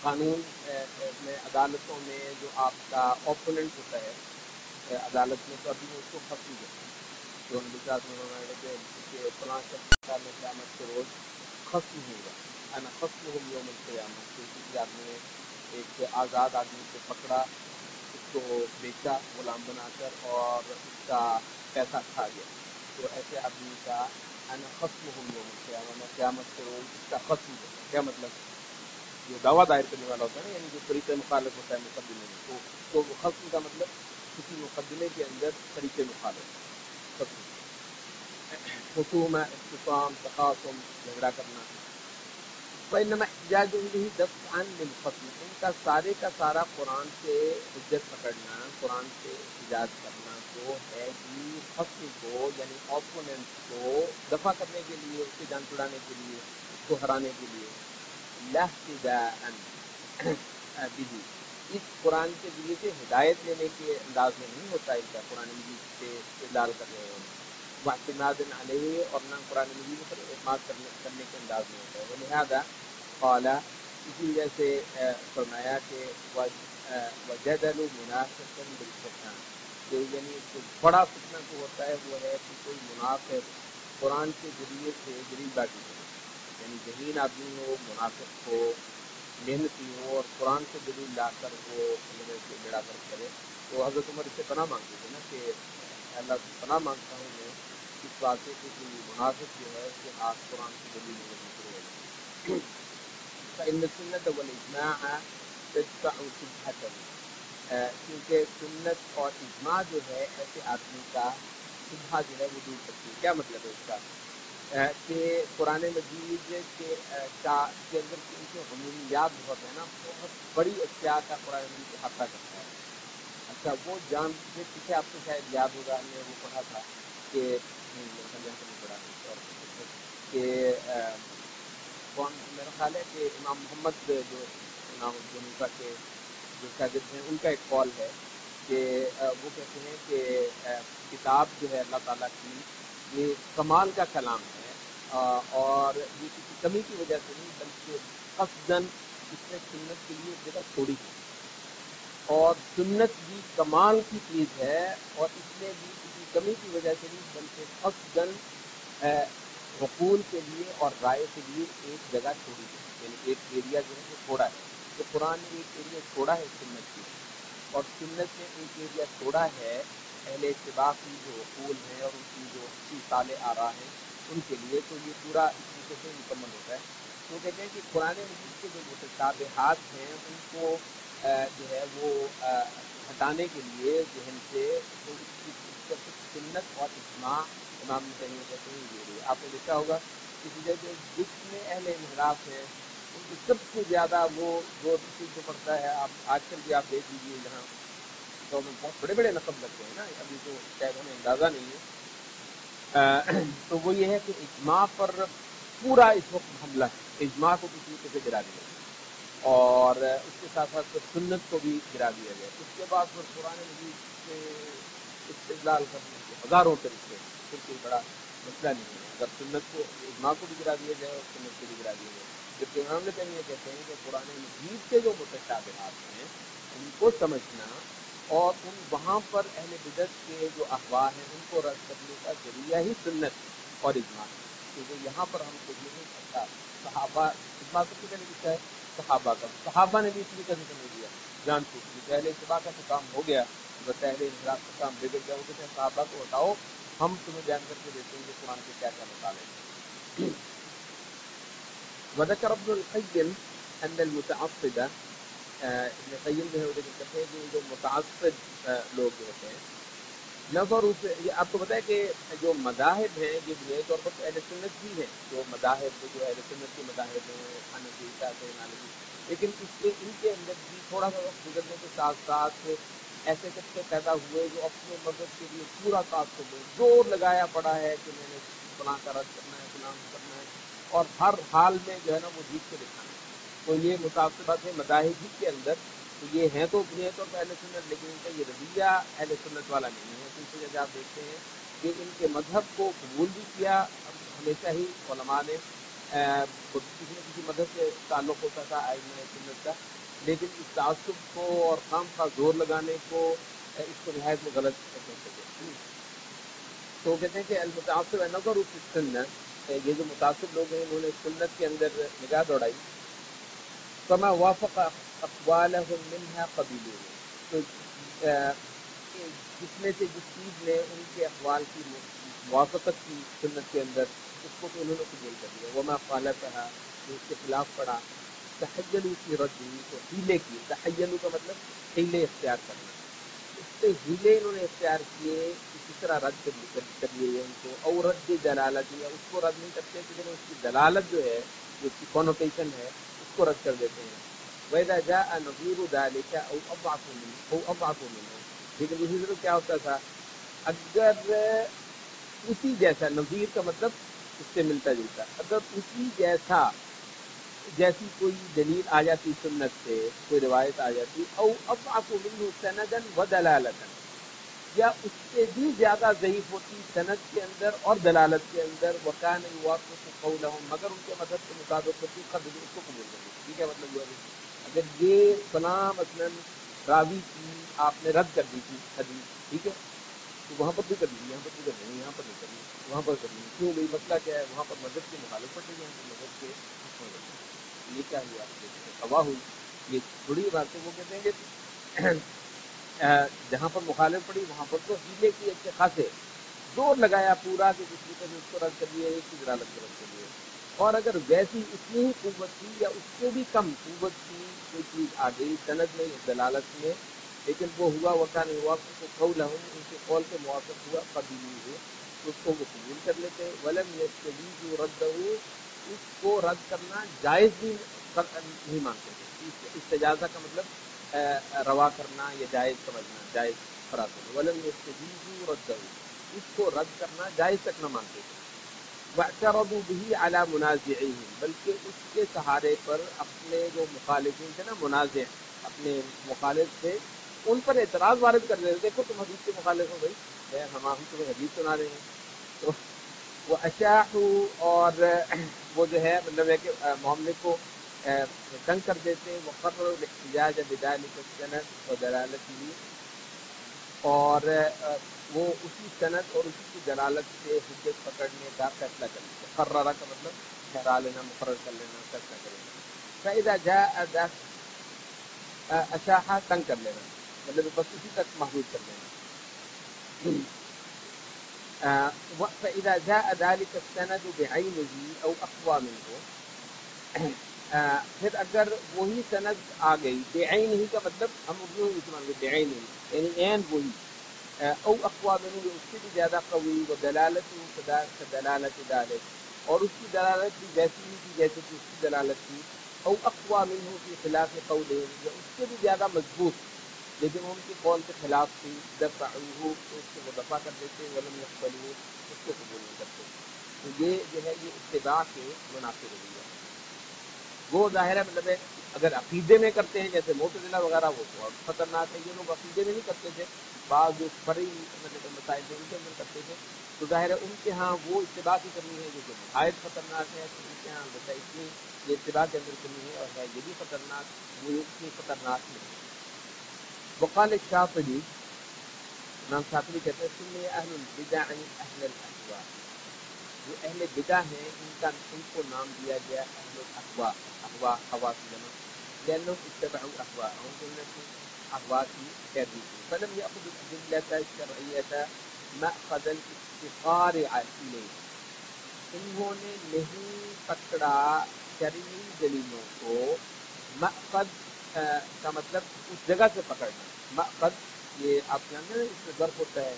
قانون میں عدالتوں میں جو آپ کا اوپوننٹ ہوتا ہے عدالت میں، تو ابھی اس کو خصم کہتے ہیں. تو نبی صلی اللہ علیہ وسلم کہ فلاں شخص کا میں قیامت کے روز خصم ہوں گا. انا خصمہم یوم القیامہ، کہ کسی آدمی نے ایک آزاد آدمی کو پکڑا، اس کو بیچا غلام بنا کر اور اس کا پیسہ کھا گیا، تو ایسے آدمی کا انا خصمہم یوم القیامہ، میں قیامت کے روز اس کا خصم ہوں. کیا مطلب؟ جو دعویٰ دائر کرنے والا ہوتا ہے نا، یعنی جو طریق مخالف ہوتا ہے مقدمے میں، تو خصم کا مطلب کسی مقدمے کے اندر طریق مخالف خصم. خصومہ، اختصام، تخاصم، جھگڑا کرنا. فإنما احتجاجهم به دفعا للخصم، ان کا سارا قرآن سے حجت پکڑنا، قرآن سے احتجاج کرنا تو ہے کہ خصم کو یعنی اوپوننٹ کو دفع کرنے کے لیے، اس سے جان چھڑانے کے لیے، اس کو ہرانے کے لیے. لا احتداء به، اس قرآن کے ذریعے سے ہدایت لینے کے انداز میں نہیں ہوتا ان کا قرآن مجید سے استدلال کر رہے ہیں. واعتماد علیہ، اور نہ قرآن مجید پر اعتماد کرنے کے انداز میں ہوتا ہے. ولہذا قال، اسی وجہ سے فرمایا کہ وجدل منافقا بالقرآن، کہ یعنی جو بڑا فتنہ جو ہوتا ہے وہ ہے کہ کوئی منافق قرآن کے ذریعے سے دلیل بازی کرے، یعنی ذہین آدمی ہو، منافق ہو، محنتی ہو، اور قرآن سے دلیل لا کر وہ بیڑا کر کرے. تو حضرت عمر اس سے پناہ مانگتے تھے نا کہ اللہ سے پناہ مانگتا ہوں میں اس بات سے کہ کوئی منافق جو ہے اس کے ہاتھ قرآن کی دلیل نہیں شروع ہو جائے. فإن السنة والإجماع تدفع شبهته، کیونکہ سنت اور اجماع جو ہے ایسے آدمی کا شبہ جو ہے وہ دور کرتی ہے. کیا مطلب ہے اس کا؟ کہ قرآن مجید کے اندر ان کے عمومیات بہت ہیں نا، بہت بڑی اشیاء کا قرآن مجید احاطہ کرتا ہے. اچھا وہ جان پیچھے آپ کو شاید یاد ہوگا، ہم نے وہ پڑھا تھا کہ یہاں پر نہیں پڑھا کہ کون، میرا خیال ہے کہ امام محمد جو امام ابو حنیفہ کے جو شاگرد ہیں ان کا ایک قول ہے کہ وہ کہتے ہیں کہ کتاب جو ہے اللہ تعالیٰ کی یہ کمال کا کلام ہے، اور یہ کسی کمی کی وجہ سے نہیں بلکہ قصداً اس نے سنت کے لیے جگہ چھوڑی ہے، اور سنت بھی کمال کی چیز ہے اور اس نے بھی کسی کمی کی وجہ سے نہیں بلکہ قصداً عقول کے لیے اور رائے کے لیے ایک جگہ چھوڑی ہے، یعنی ایک ایریا جو ہے وہ چھوڑا ہے. تو قرآن نے ایک ایریا چھوڑا ہے سنت کی، اور سنت نے ایک ایریا چھوڑا ہے اہل اتباع کی جو عقول ہیں اور ان کی جو اچھی صالح آراء ہیں ان کے لیے. تو یہ پورا اس طریقے سے مکمل ہوتا ہے. تو کہتے ہیں کہ قرآن مجید کے جو متشابہات ہیں ان کو جو ہے وہ ہٹانے کے لیے ذہن سے تو اس کا سنت اور اجماع امام تیمیہ کہتے ہیں ضروری ہے. آپ نے دیکھا ہوگا کسی جگہ جس میں اہل انحراف ہیں ان کی سب سے زیادہ وہ زور چیز جو پڑتا ہے. آپ آج کل بھی آپ دیکھ لیجیے جہاں تو بہت بڑے بڑے نقب لگتے ہیں نا، ابھی تو شاید ہمیں اندازہ نہیں ہے. تو وہ یہ ہے کہ اجماع پر پورا اس وقت حملہ ہے، اجماع کو کسی طریقے سے گرا دیا اور اس کے ساتھ ساتھ سنت کو بھی گرا دیا گیا. اس کے بعد پھر قرآن مجید سے استدلال کرنے کے ہزاروں طریقے، پھر کوئی بڑا مسئلہ نہیں ہے. اگر سنت کو اجماع کو بھی گرا دیا جائے اور سنت کو بھی گرا دیا جائے. جبکہ امام تیمیہ یہ کہتے ہیں کہ قرآن مجید کے جو متشابہات ہیں ان کو سمجھنا اور ان وہاں پر اہل بدعت کے جو احوا ہیں ان کو رد کرنے کا ذریعہ ہی سنت اور اجماع ہے. کیونکہ یہاں پر ہم کو یہ نہیں پتا صحابہ اجماع سب سے پہلے لکھا ہے صحابہ کا، صحابہ نے بھی اس لیے کبھی سمجھ لیا جان چھوٹ لی. پہلے اتباع کا تو کام ہو گیا، پہلے انحراف کا کام بگڑ گیا. وہ کہتے ہیں صحابہ کو ہٹاؤ، ہم تمہیں بیان کر کے دیتے ہیں کہ قرآن کے کیا کیا مطالعے ہیں. وذکر ابن القیم ان المتعصب، ابن قیم جو ہے وہ ذکر کرتے ہیں کہ جو متعصب لوگ ہوتے ہیں نظر اسے، یہ آپ کو پتا ہے کہ جو مذاہب ہیں یہ بنیادی طور پر تو اہل سنت بھی ہیں، جو مذاہب جو اہل سنت کے مذاہب ہیں حنفی شافعی مالکی، لیکن ان کے اندر بھی تھوڑا سا وقت گزرنے کے ساتھ ساتھ ایسے طبقے پیدا ہوئے جو اپنے مذہب کے لیے پورا تعصب زور لگایا پڑا ہے کہ میں نے فلاں کا رد کرنا ہے، فلاں کرنا ہے، اور ہر حال میں جو ہے نا وہ جیت کے دکھانا ہے. تو یہ متعصبات ہیں مذاہب کے اندر. تو یہ ہیں تو بنیادی طور پر اہل سنت، لیکن ان کا یہ رویہ اہل سنت والا نہیں ہے. تو اس وجہ سے آپ دیکھتے ہیں کہ ان کے مذہب کو قبول بھی کیا ہمیشہ ہی علماء نے، کسی نہ کسی مذہب سے تعلق ہوتا تھا ائمہ سنت کا، لیکن اس تعصب کو اور خام خواہ زور لگانے کو اس کو نہایت میں غلط کہتے تھے. تو کہتے ہیں کہ المتعصب نظر اس سنت، یہ جو متعصب لوگ ہیں انہوں نے سنت کے اندر نگاہ دوڑائی. فما وافق اقوالهم منها قبیلوں، تو جس میں سے جس چیز نے ان کے اقوال کی موافقت کی سنت کے اندر اس کو تو انہوں نے قبول کر دیا. وما خالفها، جو اس کے خلاف پڑا. تحیلوا فی ردی، تو حیلے کی، تحیلوا کا مطلب حیلے اختیار کرنا، اس سے ہیلے انہوں نے اختیار کیے اسی طرح رد کر دیے ان کو. اور رد دلالت، یا اس کو رد نہیں کرتے لیکن اس کی دلالت جو ہے جو اس کی کونوٹیشن ہے اس کو رد کر دیتے ہیں. وَإِذَا جَاءَ نَظِيرُ ذَلِكَ أَوْ أَضْعَفُ مِنْهُ، لیکن اسی طرح کیا ہوتا تھا اگر اسی جیسا، نظیر کا مطلب اس سے ملتا جلتا، اگر اسی جیسی کوئی دلیل آ جاتی سنت سے، کوئی روایت آ جاتی، او اضعف منہ سندن و دلالتن، یا اس سے بھی زیادہ ضعیف ہوتی سند کے اندر اور دلالت کے اندر، وکان یوافق قولہم، مگر ان کے مذہب کے مطابق ہوتی، قبل اس کو قبول کر لیتی. ٹھیک ہے، مطلب یہ اگر یہ فلاں مثلا راوی کی آپ نے رد کر دی تھی حدیث، ٹھیک ہے، تو وہاں پر بھی کر لی، یہاں پر بھی کر دیں، یہاں پر نہیں کر لی، وہاں پر کر لی. کیوں بھائی مسئلہ کیا ہے؟ وہاں پر مذہب کی مخالفت ہے، یہاں پر مذہب کے حق میں ہے. یہ کیا ہوا؟ ہوا ہوئی. یہ تھوڑی بات ہے. وہ کہتے ہیں کہ جہاں پر مخالف پڑی وہاں پر تو ہیلے کی اچھے خاصے زور لگایا پورا کہ جس طریقے سے اس کو رد کر دیا، ایک کی دلالت کو رد کر دیا. اور اگر ویسی اتنی ہی قوت کی یا اس سے بھی کم قوت کی کوئی چیز آ گئی سند میں یا دلالت میں لیکن وہ ہوا وکان یوافق قولہم، ان کے قول کے موافق ہوا قبیلہ، تو اس کو وہ قبول کر لیتے. ولم یستجیزوا ردہ، اس کو رد کرنا جائز بھی نہیں مانتے تھے. استجازہ کا مطلب روا کرنا یا جائز سمجھنا، جائز فراخ. ولم یستجیزوا ردہ، اس کو رد کرنا جائز تک نہ مانتے تھے. واعترضوا به على منازعهم، بلکہ اس کے سہارے پر اپنے جو مخالفین تھے نا، منازع اپنے مخالف تھے، ان پر اعتراض وارد کر رہے تھے. دیکھو تم حدیث کے مخالف ہو بھائی، ہم تمہیں حدیث سنا رہے ہیں. تو وہ اشاعوا، اور وہ جو ہے مطلب ہے کہ معاملے کو تنگ کر دیتے. وقرروا الاحتجاج بذلك السند ودلالته، اور وہ اسی سند اور اسی کی دلالت سے حجت پکڑنے کا فیصلہ کر لیتے. قررہ کا مطلب ٹھہرا لینا، مقرر کر لینا، فیصلہ کر لینا. فإذا جاء ذاك اشاعہ تنگ کر لینا، مطلب بس اسی تک محدود کر لینا. فإذا جاء ذلك السند بعينه أو أقوى منه، پھر اگر وہی سند آ گئی، بعین ہی کا مطلب ہم اردو میں استعمال کرتے ہیں بعین ہی، یعنی عین وہی، او اقوى منه، اس سے بھی زیادہ قوی، و دلالت دلالت ذلك، اور اس کی دلالت بھی ویسی ہی تھی جیسے کہ اس کی دلالت تھی. او اقوى منه في خلاف قولهم، یا اس سے بھی زیادہ مضبوط لیکن ان کے قول کے خلاف تھی. دفعوه، تو اس کو وہ دفع کر دیتے. ولم يقبلوه، اس کو قبول نہیں کرتے. تو یہ جو ہے یہ اتباع کے منافی رویہ ہے. وہ ظاہر ہے مطلب ہے اگر عقیدے میں کرتے ہیں جیسے معتزلہ وغیرہ، وہ بہت خطرناک ہے. یہ لوگ عقیدے میں نہیں کرتے تھے، بعض جو فرعی مطلب مسائل تھے ان کے اندر کرتے تھے. تو ظاہر ہے ان کے ہاں وہ اتباع کی کرنی ہے جو کہ نہایت خطرناک ہے. تو ان کے ہاں البتہ اتنی یہ اتباع کے اندر کرنی ہے، اور ہے یہ بھی خطرناک، وہ اتنی خطرناک نہیں ہے. وقال الشاطبی، امام شاطبی کہتے ہیں سمی اہل البدع اہل الاہواء، جو اہل بدع ہیں ان کو نام دیا گیا اہل الاہواء. احوا، ہوا کی جمع، لأنهم اتبعوا اهواءهم، انہوں نے اپنی احوا کی پیروی کی. فلم يأخذوا الأدلة الشرعية مأخذ الافتقار إليه، انہوں نے نہیں پکڑا شرعی دلیلوں کو مأخذ کا مطلب اس جگہ سے پکڑنا. مأخذ یہ آپ جانتے ہیں اس میں ظرف ہوتا ہے،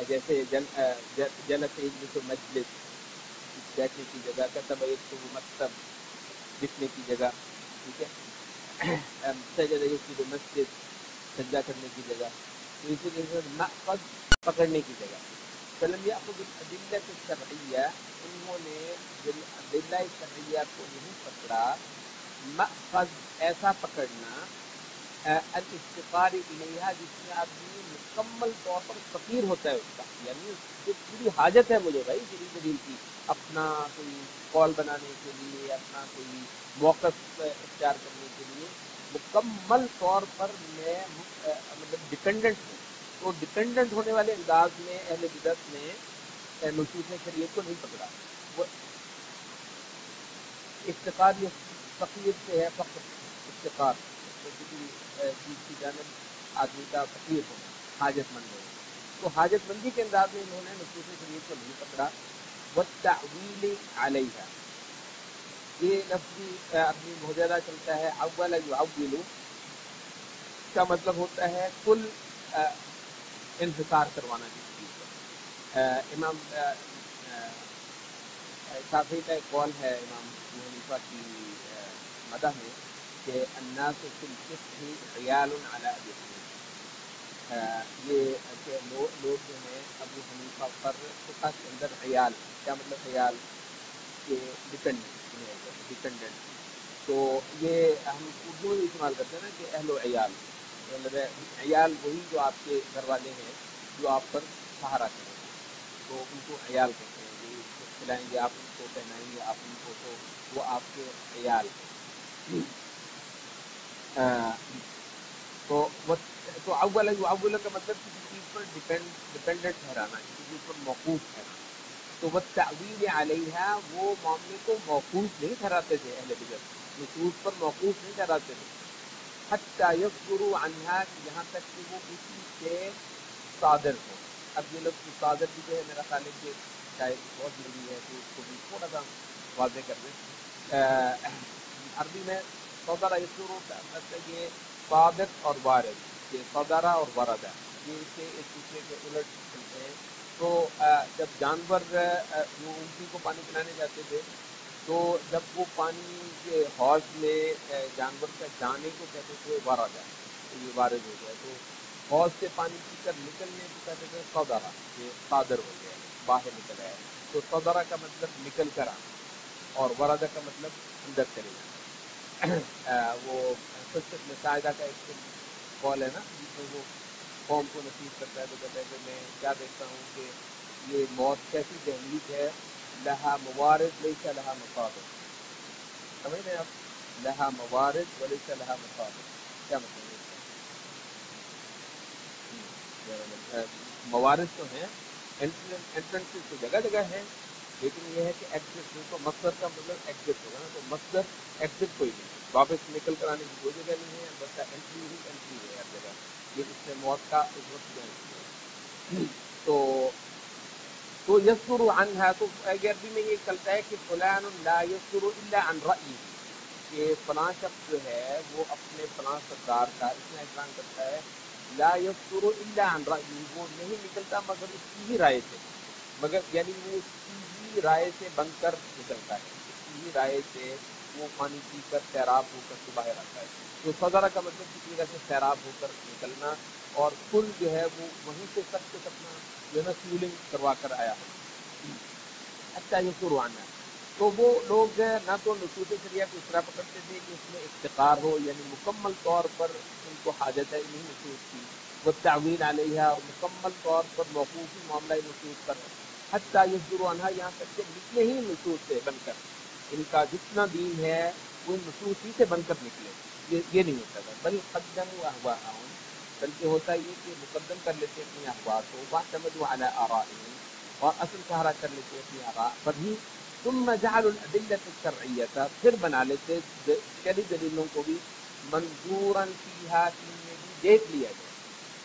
جیسے جلس یجلس مجلس، بیٹھنے کی جگہ، کتب یکتب مکتب، لکھنے کی جگہ، ٹھیک ہے. سجد یسجد مسجد، سجدہ کرنے کی جگہ. تو اسی لیے مأخذ پکڑنے کی جگہ. فلم یأخذ الأدلة الشرعیہ، انہوں نے ادلہ شرعیہ کو نہیں پکڑا. مأخذ ایسا پکڑنا، الافتقار الیہا، جس میں آدمی مکمل طور پر فقیر ہوتا ہے اس کا، یعنی جو پوری حاجت ہے مجھے بھائی شریف دلیل کی، اپنا کوئی قول بنانے کے لیے، اپنا کوئی موقف اختیار کرنے کے لیے مکمل طور پر میں مطلب ڈپینڈنٹ ہوں. تو ڈپینڈنٹ ہونے والے انداز میں اہل بدعت نے نصوص شریعت کو نہیں پکڑا. وہ افتقار یہ فقیر سے ہے، فقر افتقار، تو کسی چیز کی جانب آدمی کا فقیر ہونا، حاجت مند ہونا. تو حاجت مندی کے انداز میں انہوں نے نصوص شریعت کو نہیں پکڑا. والتعویل علیہا، یہ لفظی اپنی مجرہ چلتا ہے. اول یعول کا مطلب ہوتا ہے کل انحصار کروانا کسی چیز پر. امام شافعی کا ایک قول ہے امام ابو حنیفہ کی مدح میں کہ الناس فی الفقہ عیال علی ابی حنیفہ، یہ کہ لوگ جو ہیں ابو حنیفہ پر فقہ کے اندر عیال. کیا مطلب عیال؟ کہ ڈپینڈنٹ. تو یہ ہم اردو میں استعمال کرتے ہیں نا کہ اہل و عیال، مطلب عیال وہی جو آپ کے گھر والے ہیں جو آپ پر سہارا کریں، تو ان کو عیال کہتے ہیں. جو کھلائیں گے آپ ان کو، پہنائیں گے آپ ان کو، تو وہ آپ کے عیال ہیں. تو اول کا مطلب کسی چیز پر ڈپینڈنٹ ٹھہرانا، کسی چیز پر موقوف ٹھہرانا. تو وہ تعویل علیہ، وہ معاملے کو موقوف نہیں ٹھہراتے تھے اہل بدعت، نصوص پر موقوف نہیں ٹھہراتے تھے. حتی یصدروا عنہا، یہاں تک کہ وہ اسی سے صادر ہوں. اب یہ لفظ صادر بھی جو ہے میرا خیال ہے کہ شاید بہت ضروری ہے کہ اس کو بھی تھوڑا سا واضح کر دیں. عربی میں صدرہ یسرو کا مطلب یہ ثابت اور وارد، یہ صدرہ اور وردہ یہ سے ایک دوسرے کے الٹ چلتے ہیں. تو جب جانور وہ اونٹی کو پانی پلانے جاتے تھے تو جب وہ پانی کے حوض میں جانور کا جانے کو کہتے تھے وردہ، تو یہ وارد ہو گیا. تو حوض سے پانی پی کر نکلنے کو کہتے تھے صدرہ، یہ صادر ہو گیا، باہر نکل آیا. تو صدرہ کا مطلب نکل کر آنا اور وردہ کا مطلب اندر چلے جانا. وہ قصت میں سائدہ کا ایک قول ہے نا جس میں وہ قوم کو نصیحت کرتا ہے تو کہتا ہے کہ میں کیا دیکھتا ہوں کہ یہ موت کیسی تحریک ہے، لہا موارد لیس لہا مصادر. سمجھ رہے ہیں آپ؟ لہا موارد ولیس لہا مصادر کیا مطلب ہے؟ موارد تو ہیں، انٹرنس تو جگہ جگہ ہیں، لیکن یہ ہے کہ ایگزٹ تو مصدر کا مطلب ایگزٹ ہوگا نا. تو مصدر ایگزٹ کوئی نہیں، واپس نکل کر آنے کی کوئی جگہ نہیں ہے، البتہ انٹری ہی انٹری ہے ہر جگہ. یہ اس میں موت کا اس وقت بیان کیا ہے. تو یسر عنہا، تو عربی میں یہ چلتا ہے کہ فلان لا یسر الا عن رأی، کہ فلاں شخص جو ہے وہ اپنے فلاں سردار کا اتنا احترام کرتا ہے، لا یسر الا عن رأی، وہ نہیں نکلتا مگر اس کی ہی رائے سے، مگر یعنی وہ اس کی ہی رائے سے بن کر نکلتا ہے، اس کی ہی رائے سے وہ پانی پی کر سیراب ہو کر کے باہر آتا ہے. تو صدرہ کا مطلب کسی جگہ سے سیراب ہو کر نکلنا، اور کل جو ہے وہ وہیں سے سب سے اپنا جو ہے نا فیولنگ کروا کر آیا ہو. اچھا یہ شروع آنا ہے. تو وہ لوگ نہ تو نصوص شریعہ کو اس طرح پکڑتے تھے کہ اس میں افتقار ہو، یعنی مکمل طور پر ان کو حاجت ہے انہیں نصوص کی، وہ تعویل علیہ، اور مکمل طور پر موقوفی معاملہ نصوص پر ہے. حتیٰ یصدر عنہا، یہاں تک کہ نکلے ہی نصوص سے بن کر، ان کا جتنا دین ہے وہ نصوص ہی سے بن کر نکلے. یہ نہیں ہوتا تھا. بل قدموا اہواءہم، بلکہ ہوتا یہ کہ مقدم کر لیتے اپنی احوا کو، واعتمدوا علی آرائہم، اور اصل سہارا کر لیتے اپنی آراء پر ہی. ثم جعلوا الادلۃ الشرعیۃ، پھر بنا لیتے شرعی دلیلوں کو بھی منظورا فیہا، ان میں بھی دیکھ لیا جائے،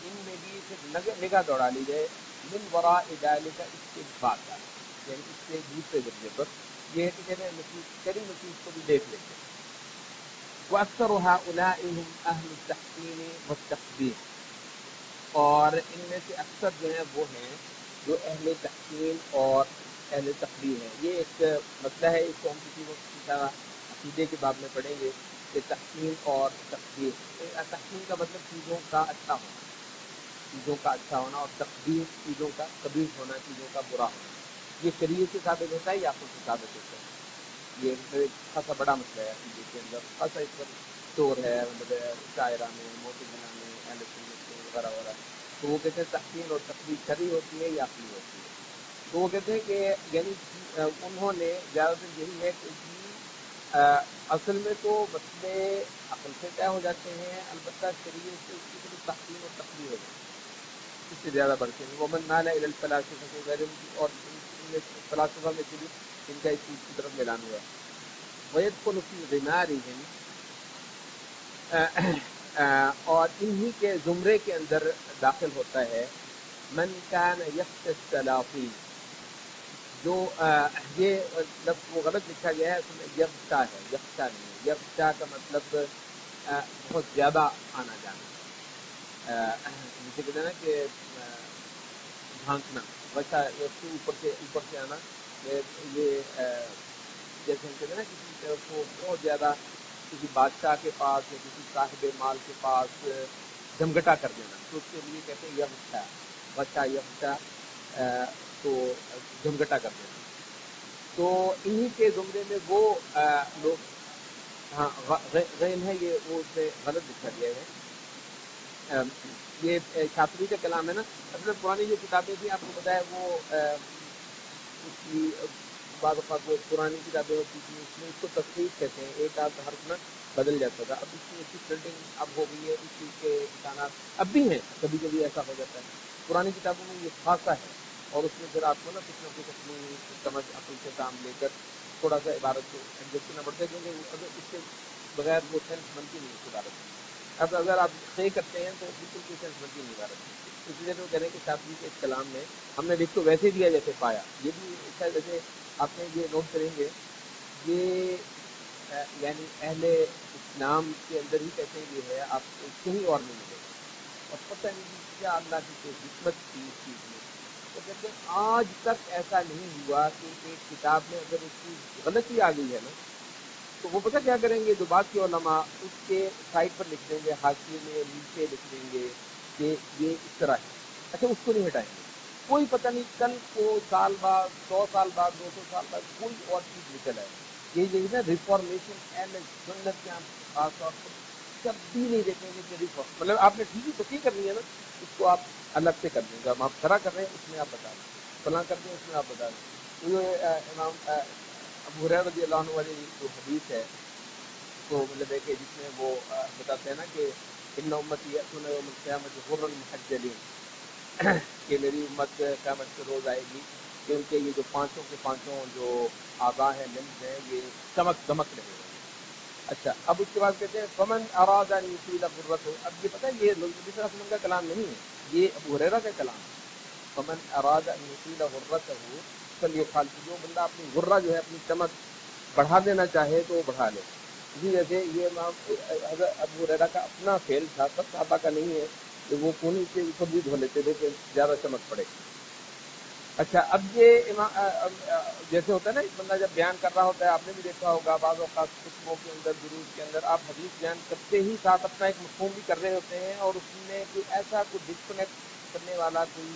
ان میں بھی پھر نگاہ دوڑا لی جائے، من وراء ذلک، اس کے بعد، یعنی اس سے دوسرے درجے پر یہ ہے کہ کہتے ہیں شرعی نصوص کو بھی دیکھ لیتے. وَأَكْثَرُ هَؤُلَاءِ هُمْ أَهْلُ التَّحْسِينِ وَالتَّقْبِيحِ، اور ان میں سے اکثر جو ہیں وہ ہیں جو اہل تحسین اور اہل تقبیح ہیں. یہ ایک مسئلہ ہے، اس کو ہم کسی وقت کسی عقیدے کے باب میں پڑھیں گے کہ تحسین اور تقبیح. تحسین کا مطلب چیزوں کا اچھا ہونا، چیزوں کا اچھا ہونا، اور تقبیح چیزوں کا قبیح ہونا، چیزوں کا برا ہونا. یہ شریعت سے ثابت ہوتا ہے یا خود سے ثابت ہوتا ہے؟ یہ ایک خاصا بڑا مسئلہ ہے عقیدے کے اندر، خاصا اس پر شور ہے، مطلب شاعرہ میں، معتزلہ میں، اہل سنت میں وغیرہ وغیرہ. تو وہ کہتے ہیں تحسین اور تقبیح شرعی ہوتی ہے یا عقلی ہوتی ہے. تو وہ کہتے ہیں کہ یعنی انہوں نے زیادہ تر یہی ہے کہ اصل میں تو مسئلے عقل سے طے ہو جاتے ہیں، البتہ شریعت سے اس کی صرف تحسین اور تقبیح ہو جاتی ہے، اس سے زیادہ بڑھتے ہیں. ومن مال الی الفلاسفہ وغیرہ، اور فلاسفہ میں سے بھی ان کا اس چیز کی طرف میلان ہوا ہے. وَيَدْخُلُ فِي غِمَارِهِمْ، اور انہی کے زمرے کے اندر داخل ہوتا ہے من کان یخشی السلاطین، جو یہ لفظ وہ غلط لکھا گیا ہے، اس میں یغشا ہے، یغشا نہیں ہے. یغشا کا مطلب بہت زیادہ آنا جانا، جسے کہتے ہیں نا کہ ڈھانکنا، ویسا اوپر سے آنا. یہ جیسے ہم کہتے ہیں نا کسی طرف کو بہت زیادہ کسی بادشاہ کے پاس یا کسی صاحب مال کے پاس جمگٹا کر دینا، تو اس کے لیے کہتے ہیں یغشا، وشا یغشا، تو جمگٹا کر دینا. تو انہی کے زمرے میں وہ لوگ، ہاں غین ہے یہ، وہ اس میں غلط لکھا گیا ہے. یہ شاطبی کا کلام ہے نا. اصل پرانی جو کتابیں تھیں آپ کو پتا ہے وہ اس کی بعض اوقات وہ پرانی کتابیں ہوتی تھیں، اس میں اس کو تصحیح کہتے ہیں، ایک آدھ حرف نہ بدل جاتا تھا. اب اس کی پرنٹنگ اب ہو گئی ہے، اس چیز کے امکانات اب بھی ہیں، کبھی کبھی ایسا ہو جاتا ہے. پرانی کتابوں میں یہ خاصا ہے، اور اس میں پھر آپ کو نا کچھ اپنی سمجھ عقل سے کام لے کر تھوڑا سا عبارت کو ایڈجسٹ کرنا پڑتا ہے، کیونکہ اگر اس کے بغیر وہ سینس بنتی نہیں اس عبارت میں. اب اگر آپ صحیح کرتے ہیں تو بالکل کوئی سینس بنتی نہیں عبارت میں. اس لیے تو کہہ رہے ہیں کہ شاطبی کے اس کلام میں ہم نے دیکھ تو ویسے دیا جیسے پایا. یہ بھی شاید جیسے آپ نے یہ نوٹ کریں گے، یہ یعنی اہل اسلام کے اندر ہی کہتے ہیں یہ ہے، آپ کو کہیں اور نہیں ملے گا، اور پتہ نہیں کیا اللہ کی کوئی حکمت تھی اس چیز میں۔ تو کہتے ہیں آج تک ایسا نہیں ہوا کہ ایک کتاب میں اگر اس کی غلطی آ گئی ہے نا، تو وہ پتہ کیا کریں گے جو بعد کے علماء اس کے سائٹ پر لکھ دیں گے، حاشیے میں نیچے لکھ دیں گے کہ یہ اس طرح ہے، اچھا اس کو نہیں ہٹائیں گے۔ کوئی پتہ نہیں کل کو سال بعد، 100 سال بعد، 200 سال بعد کوئی اور چیز نکل آئے۔ یہ جو ہے نا ریفارمیشن اہل سنت کے خاص طور پر کبھی نہیں دیکھیں گے کہ ریفارم، مطلب آپ نے ٹھیک ہی تصحیح کرنی ہے نا، اس کو آپ الگ سے کر دیں گے، آپ شرح کر رہے ہیں اس میں آپ بتا دیں، فلاں کر دیں اس میں آپ بتا دیں۔ تو یہ امام ابو ہریرہ رضی اللہ عنہ والی جو حدیث ہے، تو مطلب ہے کہ جس میں وہ بتاتے ہیں نا کہ ان امتی یأتون یوم القیامۃ غرا محجلین، کہ میری امت قیامت کے روز آئے گی کہ ان کے یہ جو پانچوں کے پانچوں جو اعضاء ہیں، لمز ہیں، یہ چمک دمک رہے ہیں۔ اچھا اب اس کے بعد کہتے ہیں فمن اراد ان یطیل غرته، اب یہ پتہ ہے یہ نبی صلی اللہ علیہ وسلم کا کلام نہیں ہے، یہ ابو ہریرہ کا کلام ہے۔ فمن اراد ان یطیل غرته فلیقال، جو بندہ اپنی غرہ جو ہے اپنی چمک بڑھا دینا چاہے تو وہ بڑھا لے۔ اسی جیسے یہ امام حضرت ابو ہریرہ کا اپنا فعل تھا، سب صحابہ کا نہیں ہے کہ وہ کونی کے اوپر بھی دھو لیتے تھے کہ زیادہ چمک پڑے۔ اچھا اب یہ جیسے ہوتا ہے نا، ایک بندہ جب بیان کر رہا ہوتا ہے، آپ نے بھی دیکھا ہوگا بعض اوقات خطبوں کے اندر، دروس کے اندر آپ حدیث بیان کرتے ہی ساتھ اپنا ایک مفہوم بھی کر رہے ہوتے ہیں، اور اس میں کوئی ایسا کوئی ڈسکنیکٹ کرنے والا کوئی